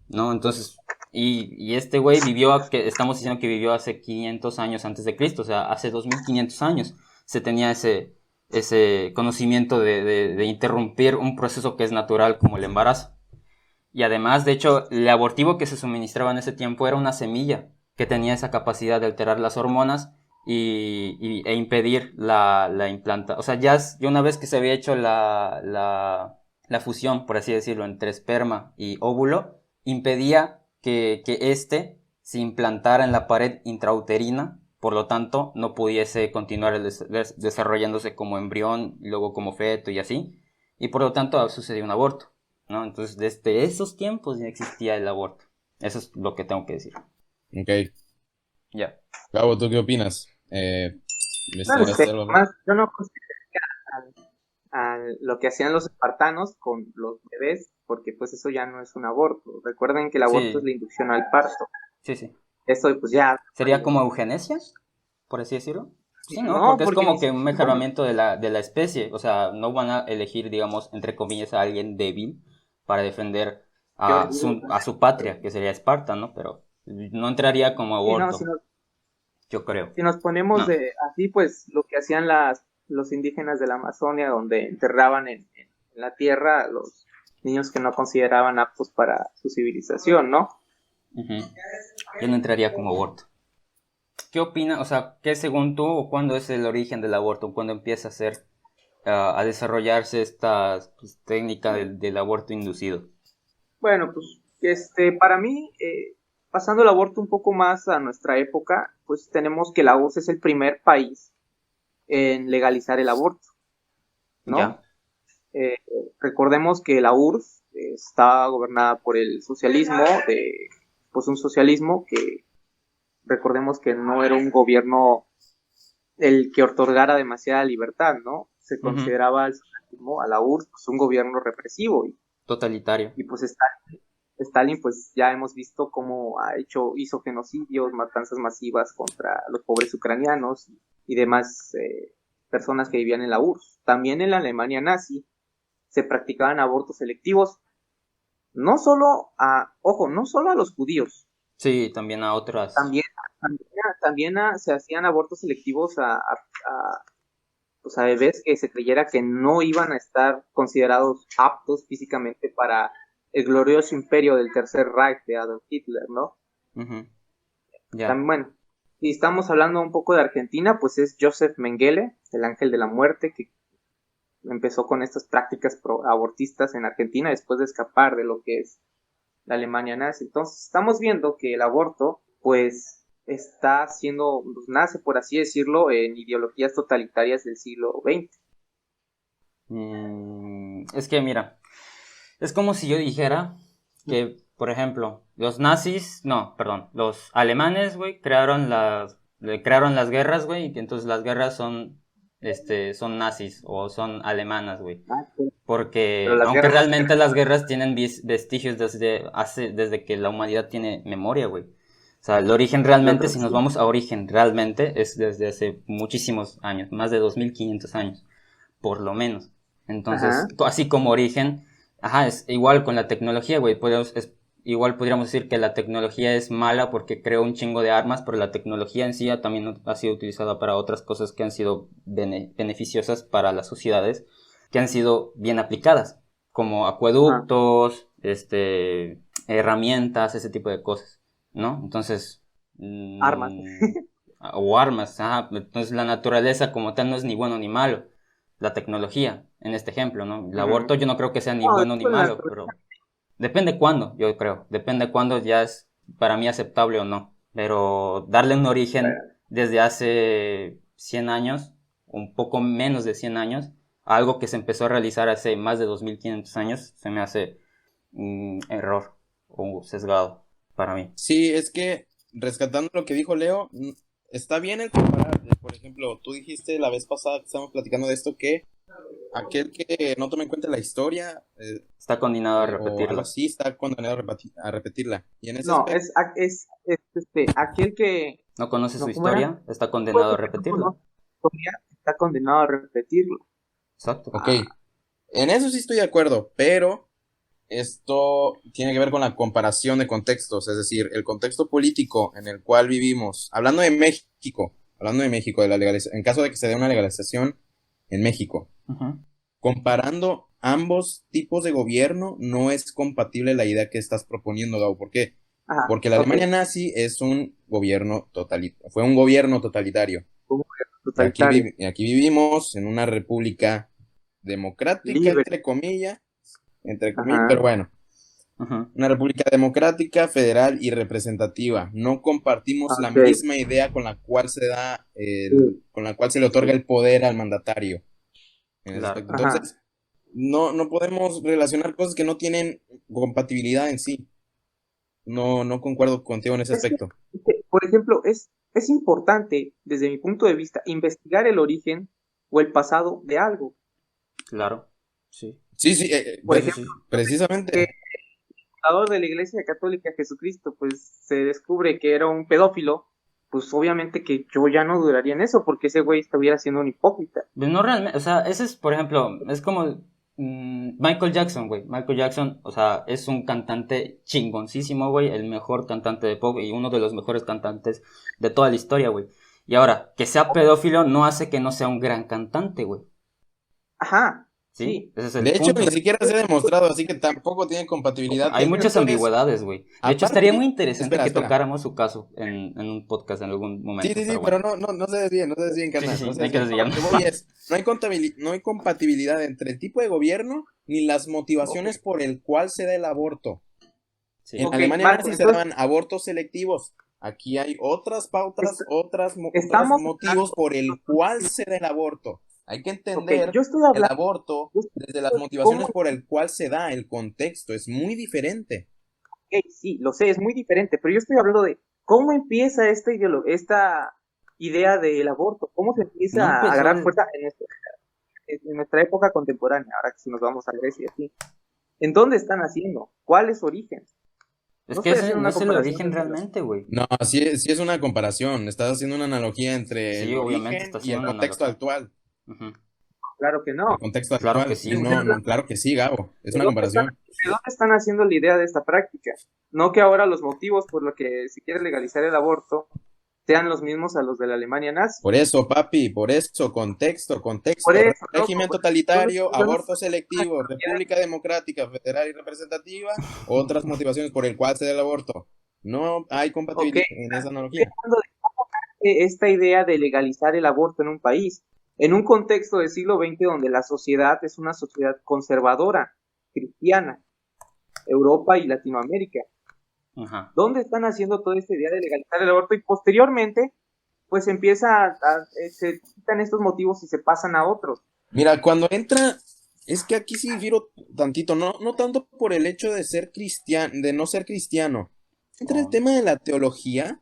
¿no? Entonces, Y este güey vivió, que estamos diciendo que vivió hace 500 años antes de Cristo, o sea, hace 2500 años se tenía ese conocimiento de interrumpir un proceso que es natural como el embarazo. Y además, de hecho, el abortivo que se suministraba en ese tiempo era una semilla que tenía esa capacidad de alterar las hormonas e impedir la implanta. O sea, ya una vez que se había hecho la fusión, por así decirlo, entre esperma y óvulo, impedía que éste se implantara en la pared intrauterina, por lo tanto, no pudiese continuar desarrollándose como embrión, y luego como feto y así, y por lo tanto sucedió un aborto, ¿no? Entonces, desde esos tiempos ya existía el aborto. Eso es lo que tengo que decir. Ok. Ya. Gabo, ¿tú qué opinas? Claro, ¿Investigaste algo? más, yo no considero a lo que hacían los espartanos con los bebés, porque pues eso ya no es un aborto. Recuerden que el aborto es Sí, la inducción al parto. sí. Eso pues ya, ¿Sería como eugenesia, por así decirlo? Sí, ¿no? no, Porque es porque ni como que un siquiera, bueno, mejoramiento de la especie. O sea, no van a elegir, digamos, entre comillas, a alguien débil para defender yo a digo, su patria, que sería Esparta, ¿no? Pero no entraría como sí, no, aborto, yo creo. si nos ponemos No. de así, pues lo que hacían los indígenas de la Amazonia, donde enterraban en la tierra a los niños que no consideraban aptos para su civilización, ¿no? Ujú. Yo no entraría como aborto. ¿Qué opina? O sea, ¿qué según tú o cuándo es el origen del aborto? ¿Cuándo empieza a desarrollarse esta pues, técnica del aborto inducido? Bueno, pues para mí, pasando el aborto un poco más a nuestra época, pues tenemos que la URSS es el primer país en legalizar el aborto, ¿no? ¿Ya? Eh, Recordemos que la URSS está gobernada por el socialismo, pues un socialismo que recordemos que no era un gobierno el que otorgara demasiada libertad, ¿no? Se Ujú. consideraba al socialismo, a la URSS, pues un gobierno represivo Totalitario. y pues Stalin, pues ya hemos visto cómo hizo genocidios, matanzas masivas contra los pobres ucranianos y demás personas que vivían en la URSS. También en la Alemania nazi se practicaban abortos selectivos, ojo, no solo a los judíos, Sí, también a otras. también, se hacían abortos selectivos pues, a bebés que se creyera que no iban a estar considerados aptos físicamente para el glorioso imperio del Tercer Reich de Adolf Hitler, ¿no? Ujú. Ya. También, bueno, si estamos hablando un poco de Argentina, pues es Joseph Mengele, el ángel de la muerte, que empezó con estas prácticas abortistas en Argentina después de escapar de lo que es la Alemania nazi. Entonces, estamos viendo que el aborto, pues, está siendo, pues, nace, por así decirlo, en ideologías totalitarias del siglo XX. Es que mira, es como si yo dijera que, por ejemplo, los nazis, no, perdón, los alemanes, güey, crearon las guerras, güey, y entonces las guerras son nazis o son alemanas, güey. Pero Porque, las aunque guerras no se realmente las crearon. guerras tienen vestigios desde que la humanidad tiene memoria, güey. O sea, el origen realmente, si nos Sí. vamos a origen realmente, es desde hace muchísimos años, más de 2500 años, por lo menos. Entonces, Ajá. así como origen, ajá, es igual con la tecnología, güey. Igual podríamos decir que la tecnología es mala porque creó un chingo de armas, pero la tecnología en sí también ha sido utilizada para otras cosas que han sido beneficiosas para las sociedades, que han sido bien aplicadas, como Ajá. acueductos, herramientas, ese tipo de cosas, ¿no? Entonces, Armas. o armas, ajá. Entonces la naturaleza como tal no es ni bueno ni malo, la tecnología, en este ejemplo, ¿no? El Ujú. aborto yo no creo que sea ni No, bueno ni después la malo, naturaleza. pero depende cuándo, yo creo, depende cuándo ya es para mí aceptable o no, pero darle un origen desde hace 100 años, un poco menos de 100 años, a algo que se empezó a realizar hace más de 2500 años, se me hace un error o sesgado para mí. Sí, es que rescatando lo que dijo Leo, está bien el comparar. Por ejemplo, tú dijiste la vez pasada que estábamos platicando de esto que aquel que no tome en cuenta la historia Está condenado a o algo repetirla. así está condenado a repetirla. Y en ese No, aspecto, aquel que, ¿No conoce su no, ¿cómo era? historia? Está Pues, condenado a el que no repetirla. conoce la historia está condenado a repetirlo. Exacto. ok, Ah, en eso sí estoy de acuerdo, pero esto tiene que ver con la comparación de contextos, es decir, el contexto político en el cual vivimos, hablando de México, de la legalización, en caso de que se dé una legalización en México, Ujú. comparando ambos tipos de gobierno, no es compatible la idea que estás proponiendo, Gabo. ¿Por qué? Ajá, Porque la ok. Alemania nazi es un gobierno totalitario, fue un gobierno totalitario. Como Y aquí, totalitario. y aquí vivimos en una república democrática, Libre. entre comillas, Ajá. pero bueno, Ujú. una república democrática, federal y representativa. No compartimos la Ok. misma idea con la cual Sí, con la cual se le otorga el poder al mandatario en ese Claro. aspecto. ajá. Entonces, no podemos relacionar cosas que no tienen compatibilidad en sí. No concuerdo contigo en ese Es que, aspecto. por ejemplo, es importante, desde mi punto de vista, investigar el origen o el pasado de algo. Claro. Sí. Sí, sí, Por Sí, sí, ejemplo, sí. que el precisamente. fundador de la Iglesia Católica, Jesucristo, pues se descubre que era un pedófilo, pues obviamente que yo ya no duraría en eso, porque ese güey estuviera siendo un hipócrita. Pues no realmente, o sea, ese es, por ejemplo, es como Michael Jackson, güey. Michael Jackson, o sea, es un cantante chingoncísimo, güey, el mejor cantante de pop y uno de los mejores cantantes de toda la historia, güey. Y ahora, que sea pedófilo no hace que no sea un gran cantante, güey. Ajá, ¿Sí? sí. Ese es De el hecho, ni punto. siquiera se ha demostrado, así que tampoco tiene compatibilidad. Hay El muchas punto es, ambigüedades, güey. De hecho, estaría muy aparte, interesante espera, que espera. tocáramos su caso en un podcast en algún Sí, momento, sí, sí, pero pero bueno. no se desvíen, no se desvíen, Sí, sí, carnal, no sí, se hay que desvíen. A lo desviarnos. que voy es, no hay compatibilidad entre el tipo de gobierno ni las Ok, motivaciones por el cual se da el aborto. En Sí. ok, Alemania Marco, nazi se entonces daban abortos selectivos. Aquí hay otras est- pautas, otros estamos motivos hablando, por el cual se da el aborto. Hay que ok, entender yo estoy el hablando aborto yo estoy desde las hablando de cómo, motivaciones por el cual se da, el contexto, es muy diferente. ok, sí, lo sé, es muy diferente, pero yo estoy hablando de cómo empieza esta idea del aborto, cómo se No empieza a empezó agarrar de... fuerza en nuestra época contemporánea, ahora que si nos vamos a Grecia, sí. ¿En dónde están haciendo? ¿Cuál es su origen? Es No que estoy ese haciendo no una es el comparación origen entre los... realmente, güey. No, sí es una comparación. Estás haciendo una analogía entre Sí, el obviamente origen está y haciendo el una contexto analogía. actual. Ujú. Claro que El no. contexto Claro que actual. sí, Y güey. Estoy claro que sí, Gabo. Es ¿De una dónde están, comparación. de dónde están haciendo la idea de esta práctica? No que ahora los motivos por los que se quiere legalizar el aborto sean los mismos a los de la Alemania nazi. Por eso, papi, por eso, Por contexto. eso, loco, Régimen yo totalitario, no aborto una selectivo, analogía república democrática, federal y representativa, otras motivaciones por el cual se da el aborto. No hay ok, compatibilidad en esa estoy analogía. hablando de esta idea de legalizar el aborto en un país, en un contexto del siglo XX donde la sociedad es una sociedad conservadora, cristiana, Europa y Latinoamérica. Ajá. ¿Dónde están haciendo toda esta idea de legalizar el aborto? Y posteriormente, pues se quitan estos motivos y se pasan a otros. Mira, cuando entra, es que aquí sí difiero tantito, no tanto por el hecho de ser cristiano, de no ser cristiano. Entra el Oh. tema de la teología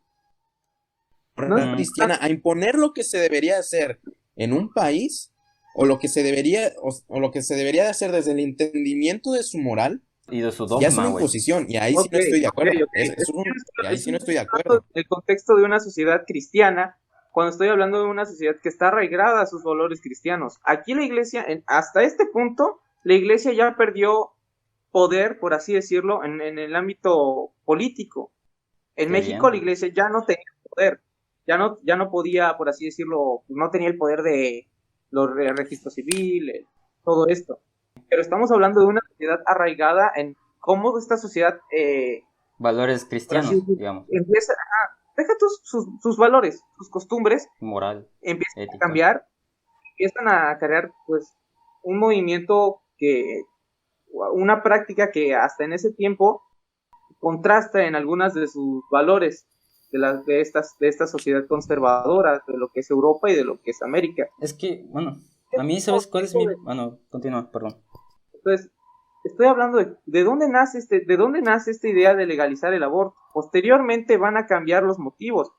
No es Mm, cristiana a imponer lo que se debería hacer en un país o lo que se debería o lo que se debería de hacer desde el entendimiento de su moral, y de su ya es dogma, una güey. imposición y ahí sí ok, no estoy de ok, acuerdo. ok. Y ahí sí no estoy de Hablando acuerdo. del contexto de una sociedad cristiana, cuando estoy hablando de una sociedad que está arraigada a sus valores cristianos. Aquí la iglesia, hasta este punto, la iglesia ya perdió poder, por así decirlo, en el ámbito político. En Qué México bien, la güey. iglesia ya no tenía poder, ya no podía, por así decirlo, no tenía el poder de registro civil, todo esto. Pero estamos hablando de una sociedad arraigada en cómo esta sociedad, Valores por así cristianos, decirlo, digamos. empieza, deja sus valores, sus costumbres, Moral, empiezan a ética. cambiar, empiezan a crear pues un movimiento una práctica que hasta en ese tiempo contrasta en algunas de sus valores de esta sociedad conservadora, de lo que es Europa y de lo que es América. Es que, bueno, a mí, ¿sabes cuál es mi...? Bueno, continúa, perdón. Entonces, estoy hablando de dónde nace de dónde nace esta idea de legalizar el aborto. Posteriormente van a cambiar los motivos.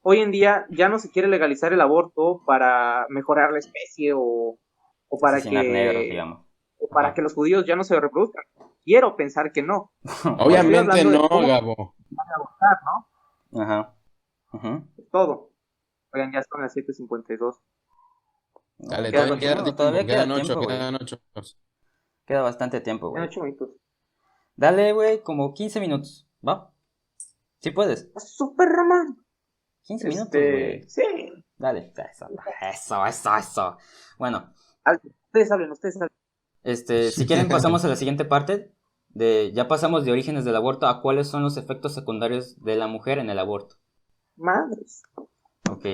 Hoy en día ya no se quiere legalizar el aborto para mejorar la especie o para Asesinar negros, que digamos. o para Ajá. que los judíos ya no se reproduzcan. Quiero pensar que no. Estoy Obviamente. Obviamente hablando de no, cómo Gabo. abortar, ¿no? Ajá. Ujú. Es todo. Oigan, ya son las 7:52. No, Dale, Quedan todavía 8 queda minutos. continúa, tiempo, todavía queda quedan ocho, tiempo, güey. quedan ocho. Queda bastante tiempo, Quedan güey. 8 minutos. Dale, güey, como 15 minutos, ¿va? ¿Sí puedes? Súper Román. 15 minutos, güey. Sí. Dale, eso. Bueno, Ustedes hablen, ustedes hablen. si quieren pasamos a la siguiente parte. Ya pasamos de orígenes del aborto a cuáles son los efectos secundarios de la mujer en el aborto. Madres. Ok.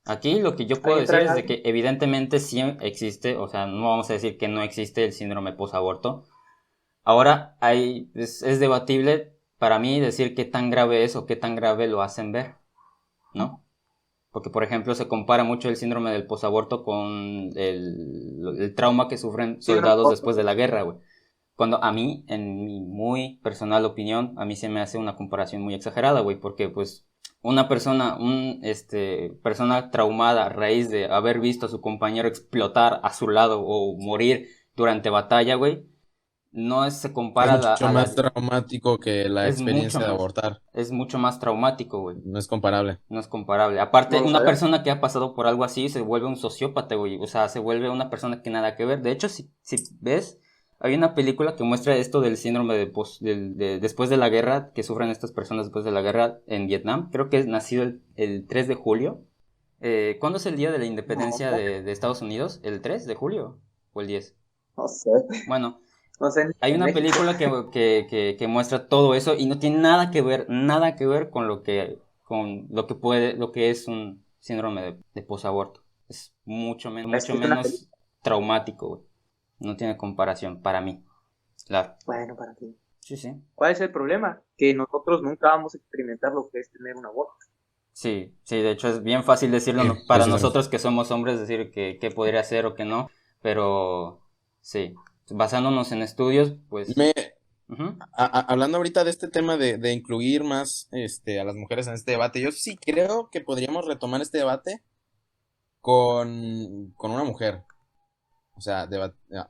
Aquí lo que yo puedo Ahí decir entra es de que evidentemente sí existe, o sea, no vamos a decir que no existe el síndrome posaborto. Ahora es debatible para mí decir qué tan grave es o qué tan grave lo hacen ver, ¿no? Porque, por ejemplo, se compara mucho el síndrome del posaborto con el trauma que sufren soldados después de la guerra, güey. Cuando a mí, en mi muy personal opinión, a mí se me hace una comparación muy exagerada, güey, porque pues una persona, persona traumada a raíz de haber visto a su compañero explotar a su lado o morir durante batalla, güey, no se Es compara mucho más traumático que la es mucho experiencia de más, abortar. es mucho más traumático, güey. No es comparable. No es comparable. Aparte, No lo una sabemos. persona que ha pasado por algo así se vuelve un sociópata, güey. O sea, se vuelve una persona que nada que ver. De hecho, si ves, hay una película que muestra esto del síndrome después de la guerra, que sufren estas personas después de la guerra en Vietnam. Creo que es nacido el 3 de julio. ¿Cuándo es el día de la independencia No, de Estados Unidos? ¿El 3 de julio o el 10? no sé. Bueno, No sé. hay una México. película que muestra todo eso y no tiene nada que ver con lo que es un síndrome de posaborto. Es mucho Es que es una menos traumático, güey. No tiene comparación para mí. Claro. Bueno, ¿para qué? Sí, sí. ¿Cuál es el problema? Que nosotros nunca vamos a experimentar lo que es tener un aborto. Sí, de hecho es bien fácil decirlo Sí, para precisamente. nosotros que somos hombres, decir que podría ser o que no, pero sí, basándonos en estudios, pues... Me, ujú. Hablando ahorita de este tema de incluir más a las mujeres en este debate, yo sí creo que podríamos retomar este debate con una mujer. O sea, Sí,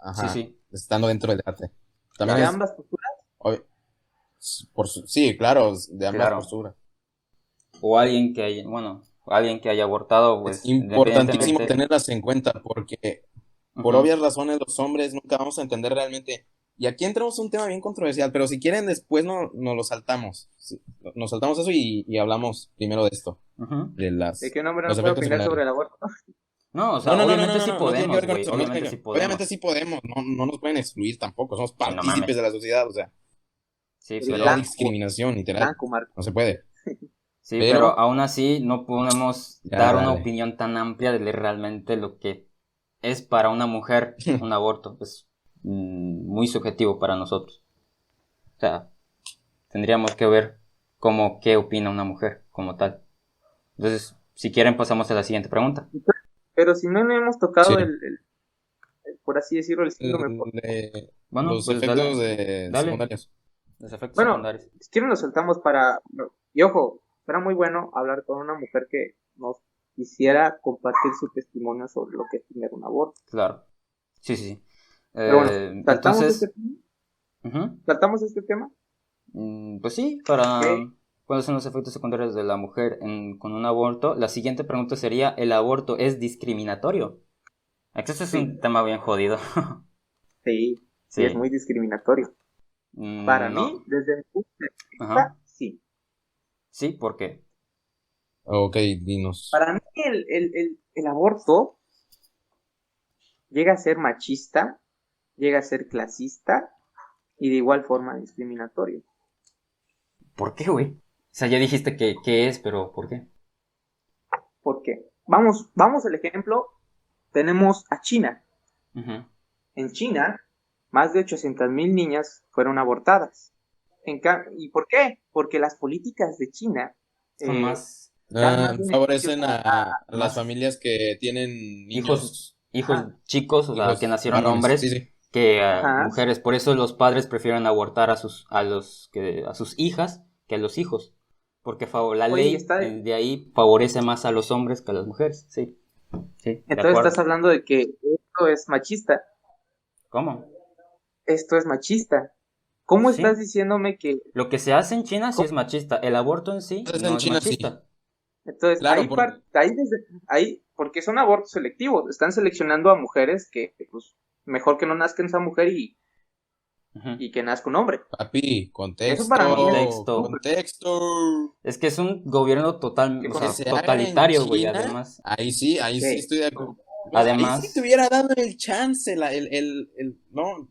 ajá, sí, estando dentro del debate. También ¿De claro, es, ambas posturas? ob- sí, claro, de ambas claro. posturas. O alguien que haya abortado, Es pues importantísimo independientemente. tenerlas en cuenta porque por Ujú, obvias razones los hombres nunca vamos a entender realmente. Y aquí entramos a un tema bien controversial, pero si quieren después no lo saltamos. Sí, nos saltamos eso y hablamos primero de esto, ujú. de ¿De que un hombre los no puede efectos opinar sobre secundarios. el aborto? No, o No, sea, no, no, no, obviamente no, sí no, no tiene que podemos, ver con güey, eso. No obviamente tiene- sí obviamente podemos. sí podemos, no nos pueden excluir tampoco, somos Sí, no mames. partícipes de la sociedad, o sea, Sí, El sería pero, blanco, discriminación, literal, blanco, Marco. no se puede. sí, pero Pero, aún así no podemos ya dar una dale. opinión tan amplia de realmente lo que es para una mujer un aborto. Es muy subjetivo para nosotros. O sea, tendríamos que ver qué opina una mujer como tal. Entonces, si quieren pasamos a la siguiente pregunta. Pero si no hemos Sí. tocado por así decirlo, el síndrome. Bueno, Los pues efectos dale, secundarios. los efectos Bueno, secundarios. si quieren lo soltamos para... Y ojo, será muy bueno hablar con una mujer que nos quisiera compartir su testimonio sobre lo que es tener un aborto. Claro. Sí, sí, sí. Pero bueno, ¿saltamos este Entonces, tema? ujú, ¿Saltamos este tema? pues sí, para Ok. cuáles son los efectos secundarios de la mujer con un aborto, la siguiente pregunta sería, ¿el aborto es discriminatorio? Aquí este es Sí, un tema bien jodido. sí, sí, es Sí. muy discriminatorio. Para mí, No. desde mi punto de Ajá. vista, sí. Sí, ¿por qué? Ok, dinos. Para mí el aborto llega a ser machista, llega a ser clasista y de igual forma discriminatorio. ¿Por qué, güey? O sea, ya dijiste que es, pero ¿por qué? Porque, vamos al ejemplo, tenemos a China. Ujú. En China, más de 800,000 niñas fueron abortadas. ¿Y por qué? Porque las políticas de China Son eh, más, dan más beneficios Favorecen a las más familias que tienen hijos, niños, hijos Ajá, chicos, o sea, que hijos nacieron varones. Sí, hombres, sí. que a ajá. mujeres. Por eso los padres prefieren abortar a sus hijas que a los hijos. Porque la Oye, y ley de ahí favorece más a los hombres que a las mujeres. Sí, sí, de entonces estás acuerdo. hablando de que esto es machista. ¿Cómo? Esto es machista. ¿Cómo estás Sí. diciéndome que... Lo que se hace en China sí ¿Cómo? es machista. El aborto en sí Entonces no en es China sí. machista. Entonces, Claro, ahí, porque son abortos selectivos, están seleccionando a mujeres que, pues, mejor que no nazcan esa mujer y Ujú. y que nazca un hombre. Papi, Eso para mí contexto. Es que es un gobierno total, ¿Qué o Que sea, se contexto? haga en totalitario, güey, China, además. ahí sí ¿Qué? estoy de acuerdo. No, ahí sí te Además, hubiera dado el chance, no,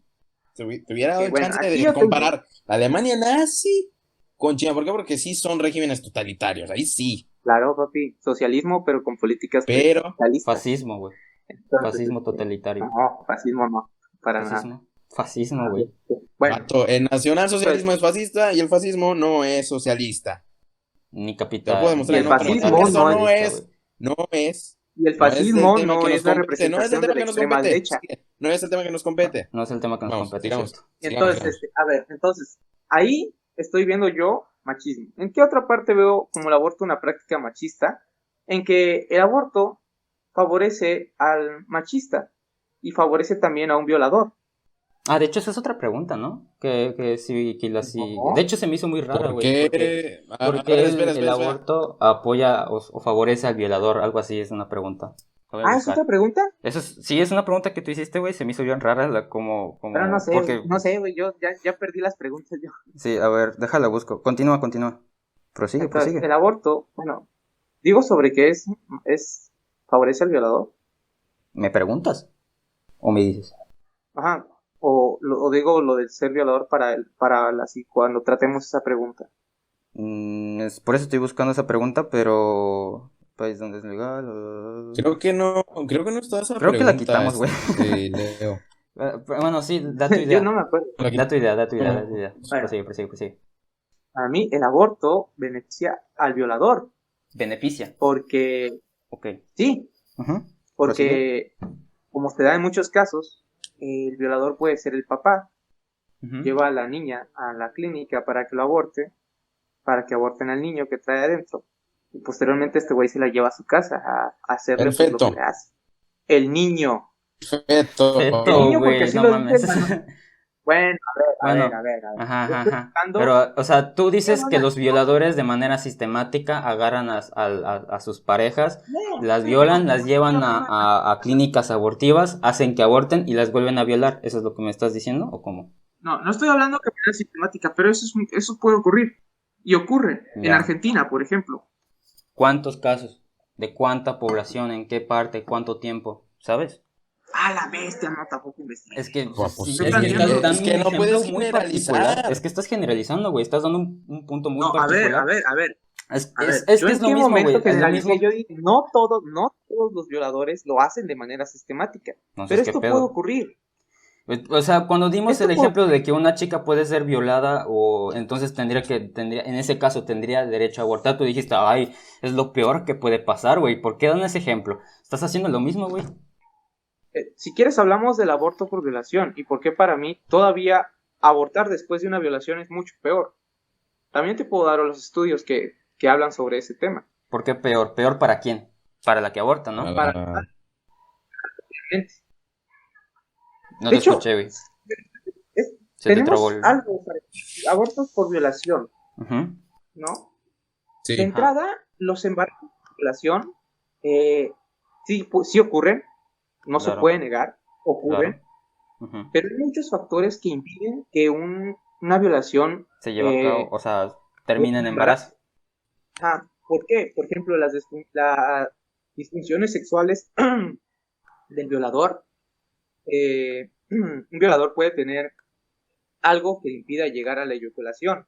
te hubiera dado Ok, el bueno, chance aquí de yo tengo, comparar la Alemania nazi con China. ¿Por qué? Porque sí son regímenes totalitarios, ahí sí. claro, papi, socialismo, pero con políticas Pero, capitalistas. fascismo, güey. Entonces, Fascismo totalitario. no, fascismo no, para nada. Fascismo. Fascismo, güey. Bueno, vato, el nacionalsocialismo pues, es fascista y el fascismo no es socialista. Ni Te lo puedo capital, y demostrar, el ni no te lo voy a negar. fascismo Eso no es, capitalista, güey. no es, y el no es el fascismo tema no que nos es la compete, no es el representación de tema la que nos extrema compete. derecha. No es el tema que nos compete. No es el tema que nos Vamos, compete, sigamos, ¿cierto? Entonces, sigamos. a ver, entonces, ahí estoy viendo yo machismo. ¿En qué otra parte veo como el aborto una práctica machista? En que el aborto favorece al machista y favorece también a un violador. Ah, de hecho, esa es otra pregunta, ¿no? Que sí, que la sí. De No, hecho, se me hizo muy rara, ¿Por güey, porque, qué? A ver, porque espera, el espera, espera. aborto apoya o favorece al violador, algo así es una pregunta. Lo voy a ah, ¿es otra buscar. pregunta? Eso es, sí, es una pregunta que tú hiciste, güey, se me hizo bien rara, Pero porque, no sé, güey, yo ya perdí las preguntas yo. sí, a ver, déjala busco. Continúa, continúa. Prosigue, Entonces, prosigue. el aborto, bueno, digo sobre que es favorece al violador. ¿Me preguntas? ¿O me dices? Ajá. O digo lo del ser violador así, cuando tratemos esa pregunta. Por eso estoy buscando esa pregunta, pero... País donde es legal... Creo que no está esa Creo que la pregunta, quitamos, güey. Leo. Bueno, sí, da tu Yo no idea. me acuerdo. La Da tu idea, da tu idea, da tu quitamos. idea. Bueno, Prosigue, prosigue, prosigue. a mí el aborto beneficia al violador, Beneficia. porque Ok. sí, Ujú. Prosigue. porque como se da en muchos casos, el violador puede ser el papá, Ujú. lleva a la niña a la clínica para que lo aborte, para que aborten al niño que trae adentro, y posteriormente este güey se la lleva a su casa a hacerle El pues lo que le feto. hace. El niño, el Feto, niño porque güey, así no lo dice mames. el Bueno, Bueno, a ver. ajá, Yo ajá, estoy ajá. buscando. Pero, o sea, tú dices que No, los violadores de manera sistemática agarran a sus parejas, no, las no, violan, las llevan no, no, a clínicas abortivas, hacen que aborten y las vuelven a violar. ¿Eso es lo que me estás diciendo o cómo? no estoy hablando de manera sistemática, pero eso puede ocurrir. Y ocurre. En Ya. Argentina, por ejemplo. ¿Cuántos casos? ¿De cuánta población? ¿En qué parte? ¿Cuánto tiempo? ¿Sabes? Ah, la bestia, no, tampoco investigué. Es que, Pues, sí, Estoy es que estás planteando. es dando que un no ejemplo puedes muy particular. Es generalizar. que estás generalizando, güey. Estás dando un punto muy No, particular. a ver. Es, A es, ver, es yo que en es lo qué mismo, momento güey. Es lo mismo. generalicé, yo dije, no todos los violadores lo hacen de manera sistemática, No sé pero qué esto puede pedo. ocurrir, O sea, cuando dimos el esto puede ejemplo de ocurrir. que una chica puede ser violada o entonces en ese caso tendría derecho a abortar, tú dijiste, ay, es lo peor que puede pasar, güey. ¿Por qué dan ese ejemplo? Estás haciendo lo mismo, güey. Si quieres hablamos del aborto por violación y por qué para mí todavía abortar después de una violación es mucho peor. También te puedo dar los estudios que hablan sobre ese tema. ¿Por qué peor? ¿Peor para quién? Para la que aborta, ¿no? Para Ah, gente. No De te hecho, escuché, güey. Se te trabó tenemos el... algo, abortos por violación, Ujú. ¿no? De sí. Ajá, entrada, los embarazos por violación sí ocurren, no se claro, puede negar, claro. ocurren, Ujú. pero hay muchos factores que impiden que una violación Se lleva a cabo, o sea, termina en un embarazo. embarazo. ¿Por qué? Por ejemplo, las disfunciones sexuales del violador. Un violador puede tener algo que le impida llegar a la eyaculación.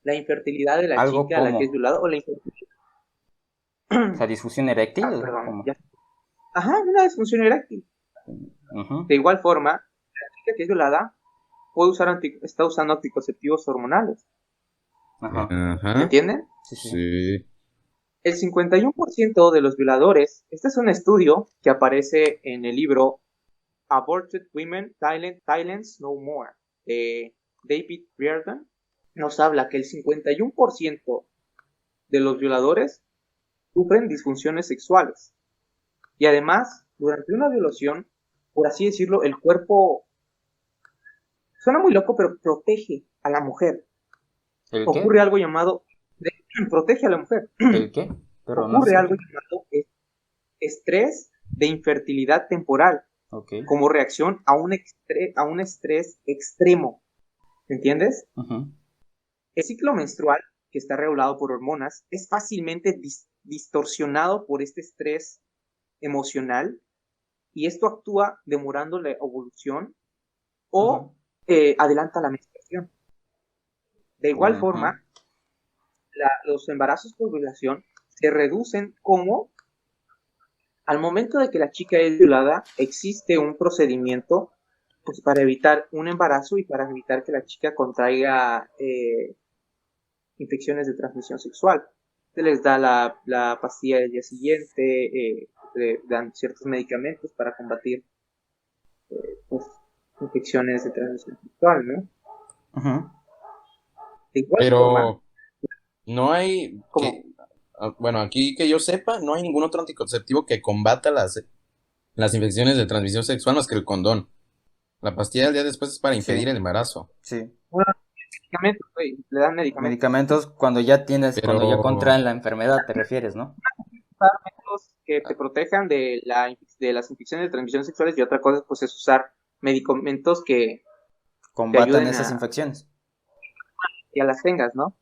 La infertilidad de la Algo chica a la que es como, violada o la infertilidad. o sea, disfunción eréctil, o Perdón, como. ya. Ajá, una disfunción eréctil. Ujú. De igual forma, la chica que es violada está usando anticonceptivos hormonales. Ajá. ¿Me Ajá. entienden? Sí, sí, sí. Sí. El 51% de los violadores, este es un estudio que aparece en el libro Aborted Women, Silence No More, de David Reardon, nos habla que el 51% de los violadores sufren disfunciones sexuales. Y además, durante una violación, por así decirlo, el cuerpo, suena muy loco, pero protege a la mujer. ¿El qué? Ocurre algo llamado, protege a la mujer. ¿El qué? Pero no Ocurre sé algo qué. llamado estrés de infertilidad temporal. Ok. como reacción a un estrés extremo, ¿entiendes? Ujú. El ciclo menstrual, que está regulado por hormonas, es fácilmente distorsionado por este estrés emocional y esto actúa demorando la ovulación o Ujú. adelanta la menstruación. De igual Ujú. forma, los embarazos por violación se reducen como al momento de que la chica es violada, existe un procedimiento pues, para evitar un embarazo y para evitar que la chica contraiga infecciones de transmisión sexual. Se les da la pastilla del día siguiente, le dan ciertos medicamentos para combatir pues, infecciones de transmisión sexual, ¿no? Ujú. De igual forma, Pero no hay como, que, bueno, aquí que yo sepa, no hay ningún otro anticonceptivo que combata las infecciones de transmisión sexual más que el condón. La pastilla del día después es para Sí, impedir el embarazo. sí. bueno, medicamentos, güey, le dan medicamentos. Medicamentos cuando ya Pero, contraen la enfermedad, te refieres, ¿no? Medicamentos que te ah, protejan de las infecciones de transmisión sexuales y otra cosa pues es usar medicamentos que te Combatan ayuden esas a infecciones. que las tengas, ¿no?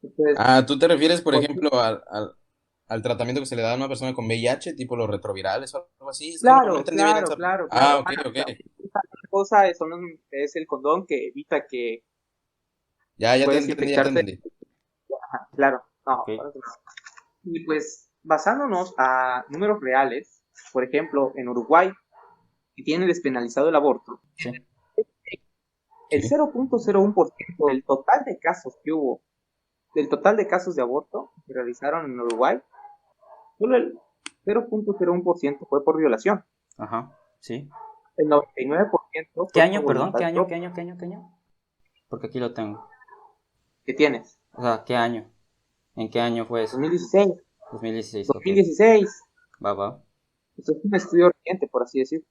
Entonces, ¿tú te refieres, por pues, ejemplo, al tratamiento que se le da a una persona con VIH, tipo los retrovirales o algo así? Es que no claro, entendí bien claro, esa. claro, Ah, claro. ok, ok. Una cosa es el condón que evita que Ya te puedes entendí, ya te infectarte. entendí. Ajá, claro, Ok. no. Y pues, basándonos a números reales, por ejemplo, en Uruguay, que tiene despenalizado el aborto, Sí. el Sí. 0.01% del total de casos que hubo, del total de casos de aborto que realizaron en Uruguay, solo el 0.01% fue por violación. Ajá. Sí. El 99% ¿Qué fue por año, perdón? ¿Qué voluntad año? ¿Qué propia año? ¿Qué año? ¿Qué año? Porque aquí lo tengo. que tienes. O sea, ¿qué año? ¿En qué año fue eso? 2016, 2016, ok. 2016. Va, va. Esto es un estudio reciente, por así decir.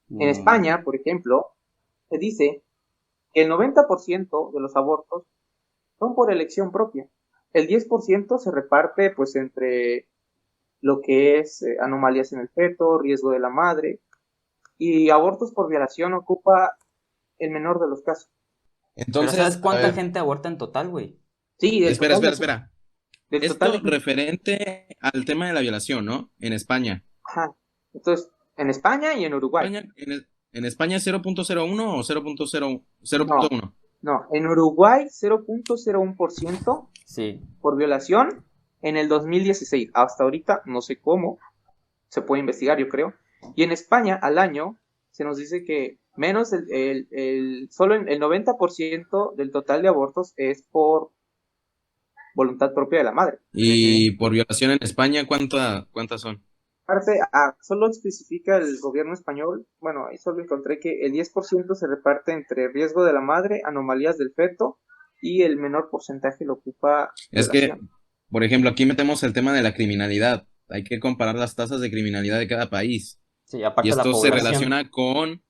En Mm, España, por ejemplo, se dice que el 90% de los abortos son por elección propia. El 10% se reparte pues entre lo que es anomalías en el feto, riesgo de la madre, y abortos por violación ocupa el menor de los casos. Pero ¿sabes Entonces, a cuánta ver, gente aborta en total, güey? Sí, espera, espera, espera. del total de Esto gente. referente al tema de la violación, ¿no? En España. Ajá. Entonces, en España y en Uruguay. En España es 0.01 o 0.0, No, 0.1. no. En Uruguay 0.01% Sí. por violación en el 2016. Hasta ahorita no sé cómo, se puede investigar, yo creo. Y en España al año se nos dice que menos solo el 90% del total de abortos es por voluntad propia de la madre. Sí, sí. Y por violación en España, ¿cuántas son? Aparte, solo especifica el gobierno español, bueno, ahí solo encontré que el 10% se reparte entre riesgo de la madre, anomalías del feto y el menor porcentaje lo ocupa Es que, violación. por ejemplo, aquí metemos el tema de la criminalidad. Hay que comparar las tasas de criminalidad de cada país. Sí, Y aparte la esto se población. relaciona con,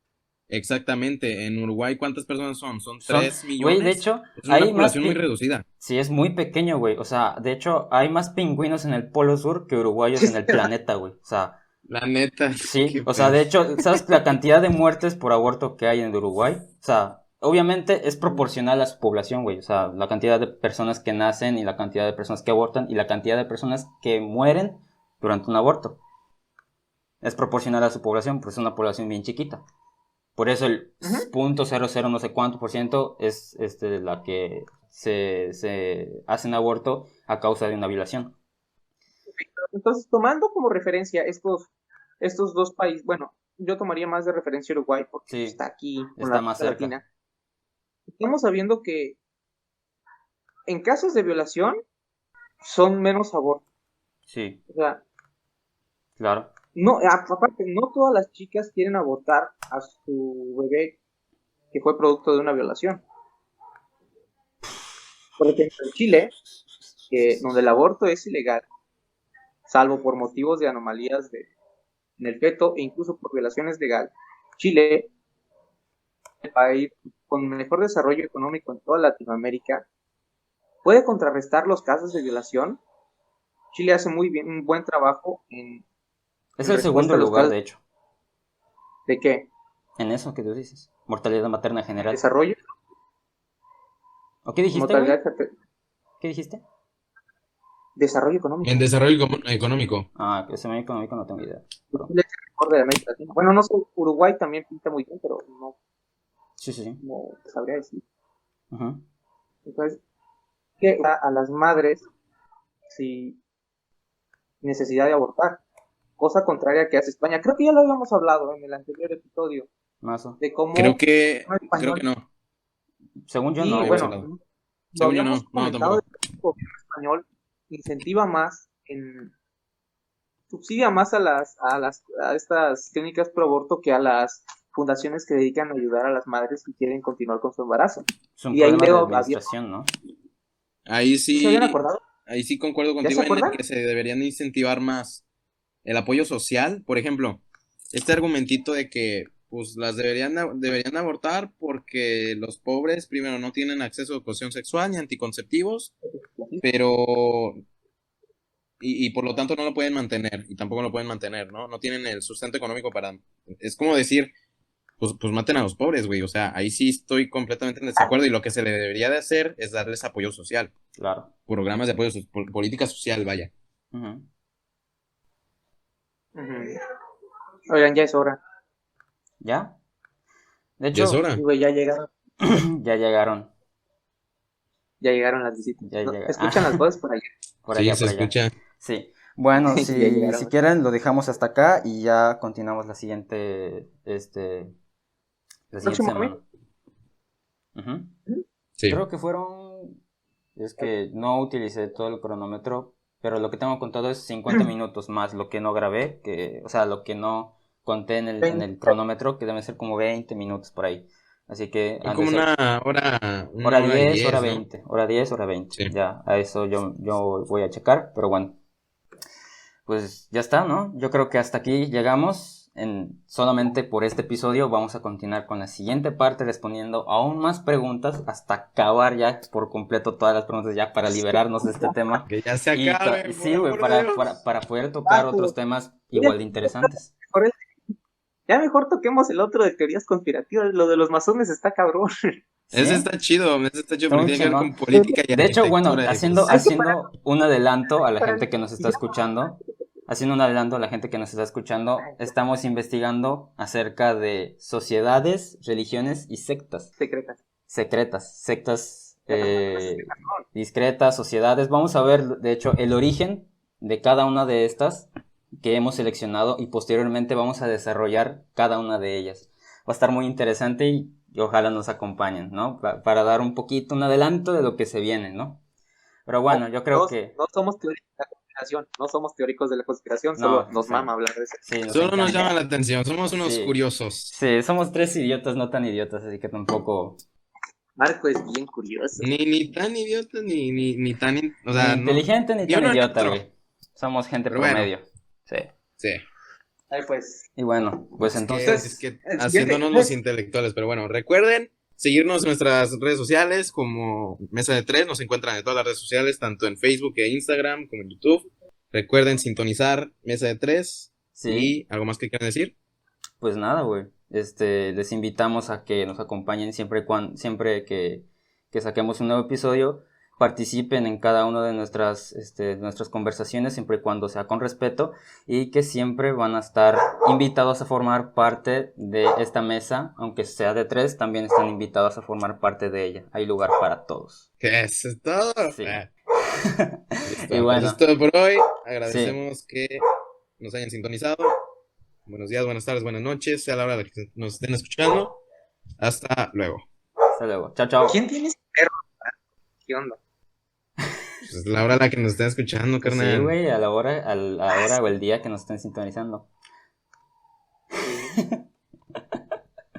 exactamente, en Uruguay, ¿cuántas personas son? ¿Son Son, 3 güey, de millones? hecho, Es una hay más población muy reducida. Sí, es muy pequeño, güey. O sea, de hecho, hay más pingüinos en el Polo Sur que uruguayos en el planeta, güey. O sea, La neta, sí. qué O sea, pedo. de hecho, ¿sabes la cantidad de muertes por aborto que hay en Uruguay? O sea, obviamente es proporcional a su población, güey. O sea, la cantidad de personas que nacen y la cantidad de personas que abortan y la cantidad de personas que mueren durante un aborto. Es proporcional a su población, pues es una población bien chiquita. Por eso el Ujú. punto cero cero no sé cuánto por ciento es la que se hacen aborto a causa de una violación. Entonces, tomando como referencia estos dos países, bueno, yo tomaría más de referencia Uruguay porque pues, Sí, está aquí con la está más América cerca. Latina. Estamos sabiendo que en casos de violación son menos abortos. Sí, O sea, claro. no, aparte, no todas las chicas quieren abortar a su bebé que fue producto de una violación. Por ejemplo, en Chile, donde el aborto es ilegal, salvo por motivos de anomalías en el feto e incluso por violaciones legal, Chile, el país con mejor desarrollo económico en toda Latinoamérica, puede contrarrestar los casos de violación. Chile hace muy bien un buen trabajo Es en el segundo respuesta a los lugar, casos. de hecho. ¿De qué? En eso que tú dices. Mortalidad materna general. ¿Desarrollo? ¿O qué dijiste, güey? Mortalidad, ¿Qué dijiste? desarrollo económico. En desarrollo económico. Ah, crecimiento económico no tengo idea. Pero... Es el mejor de América Latina. Bueno, no sé, Uruguay también pinta muy bien, pero Sí. no sabría decir. Uh-huh. Entonces, que a las madres sin necesidad de abortar, cosa contraria que hace España. Creo que ya lo habíamos hablado en el anterior episodio, Mazo. de cómo Creo que español, no. Según yo sí, no, güey. habíamos bueno, hablado. lo Según yo habíamos no comentado, tampoco. de que el gobierno español incentiva más subsidia más a estas clínicas pro aborto que a las fundaciones que dedican a ayudar a las madres que quieren continuar con su embarazo. Es un Y ahí problema de luego administración, ¿no? Ahí ¿sí se habían sí, acordado? ahí sí concuerdo ¿Ya se contigo en acuerdan? que se deberían incentivar más el apoyo social. Por ejemplo, este argumentito de que pues las deberían abortar porque los pobres primero no tienen acceso a educación sexual ni anticonceptivos, pero y por lo tanto no lo pueden mantener y tampoco lo pueden mantener, ¿no? No tienen el sustento económico para... Es como decir, pues maten a los pobres, güey. O sea, ahí sí estoy completamente en desacuerdo y lo que se le debería de hacer es darles apoyo social. Claro. Programas de apoyo, política social, vaya. Uh-huh. Oigan, ya es hora. ¿Ya? De Ya es hecho, hora. Digo, ya llegaron. ya llegaron. Ya llegaron las visitas. Ya ¿No? llegaron. Escuchan las voces por allá. Por Sí, allá, se por allá. escucha. Sí. Bueno, Ya si llegaron. quieren lo dejamos hasta acá y ya continuamos la siguiente Próximo semana. Uh-huh. Sí. Creo que es que no utilicé todo el cronómetro, pero lo que tengo contado es 50 minutos más lo que no grabé, o sea, lo que no conté en el cronómetro, que debe ser como 20 minutos por ahí. Así que Fue como una hora hora y 10, hora 10, ¿no? 20, hora 10, hora 20. Sí. Ya, a eso yo voy a checar, pero bueno. Pues ya está, ¿no? Yo creo que hasta aquí llegamos. Solamente por este episodio vamos a continuar con la siguiente parte respondiendo aún más preguntas hasta acabar ya por completo todas las preguntas ya para liberarnos de este tema. Que ya se acabe. Sí, güey, por Dios. para poder tocar otros temas igual de interesantes. Ya mejor toquemos el otro de teorías conspirativas. Lo de los masones está cabrón. ¿Sí? Ese está chido porque Está tiene muy que ver chingón. con política y De hecho, bueno, arquitectura. haciendo un adelanto a la gente que nos está escuchando, estamos investigando acerca de sociedades, religiones y sectas. Secretas, discretas, sociedades. Vamos a ver, de hecho, el origen de cada una de estas que hemos seleccionado y posteriormente vamos a desarrollar cada una de ellas. Va a estar muy interesante y ojalá nos acompañen, ¿no? Para dar un adelanto de lo que se viene, ¿no? Pero bueno, yo creo que... No somos teóricos de la conspiración, no somos teóricos de la conspiración, No, solo nos sí. mama hablar de eso. Sí, Solo nos encanta. llama la atención, somos unos Sí. curiosos. Sí, somos tres idiotas, no tan idiotas, así que tampoco... Marco es bien curioso. Ni tan idiota, ni tan... O sea, ni inteligente ni ni tan uno ni idiota, otro. güey. Somos gente Pero bueno. promedio. Sí. Sí. Ahí pues. Y bueno, pues entonces... Es que haciéndonos los intelectuales. Pero bueno, recuerden seguirnos en nuestras redes sociales como Mesa de Tres. Nos encuentran en todas las redes sociales, tanto en Facebook e Instagram como en YouTube. Recuerden sintonizar Mesa de Tres. Sí. ¿Y algo más que quieran decir? Pues nada, güey. Les invitamos a que nos acompañen siempre que saquemos un nuevo episodio. Participen en cada una de nuestras conversaciones, siempre y cuando sea con respeto, y que siempre van a estar invitados a formar parte de esta mesa, aunque sea de tres, también están invitados a formar parte de ella. Hay lugar para todos. Eso es todo. Sí. Listo. Y bueno. Eso es todo por hoy. Agradecemos que nos hayan sintonizado. Buenos días, buenas tardes, buenas noches, sea la hora de que nos estén escuchando. Hasta luego. Hasta luego. Chao, chao. ¿Quién tiene ese perro? ¿Qué onda? Pues es la hora a la que nos estén escuchando, carnal. Sí, güey, a la hora o el día que nos estén sintonizando.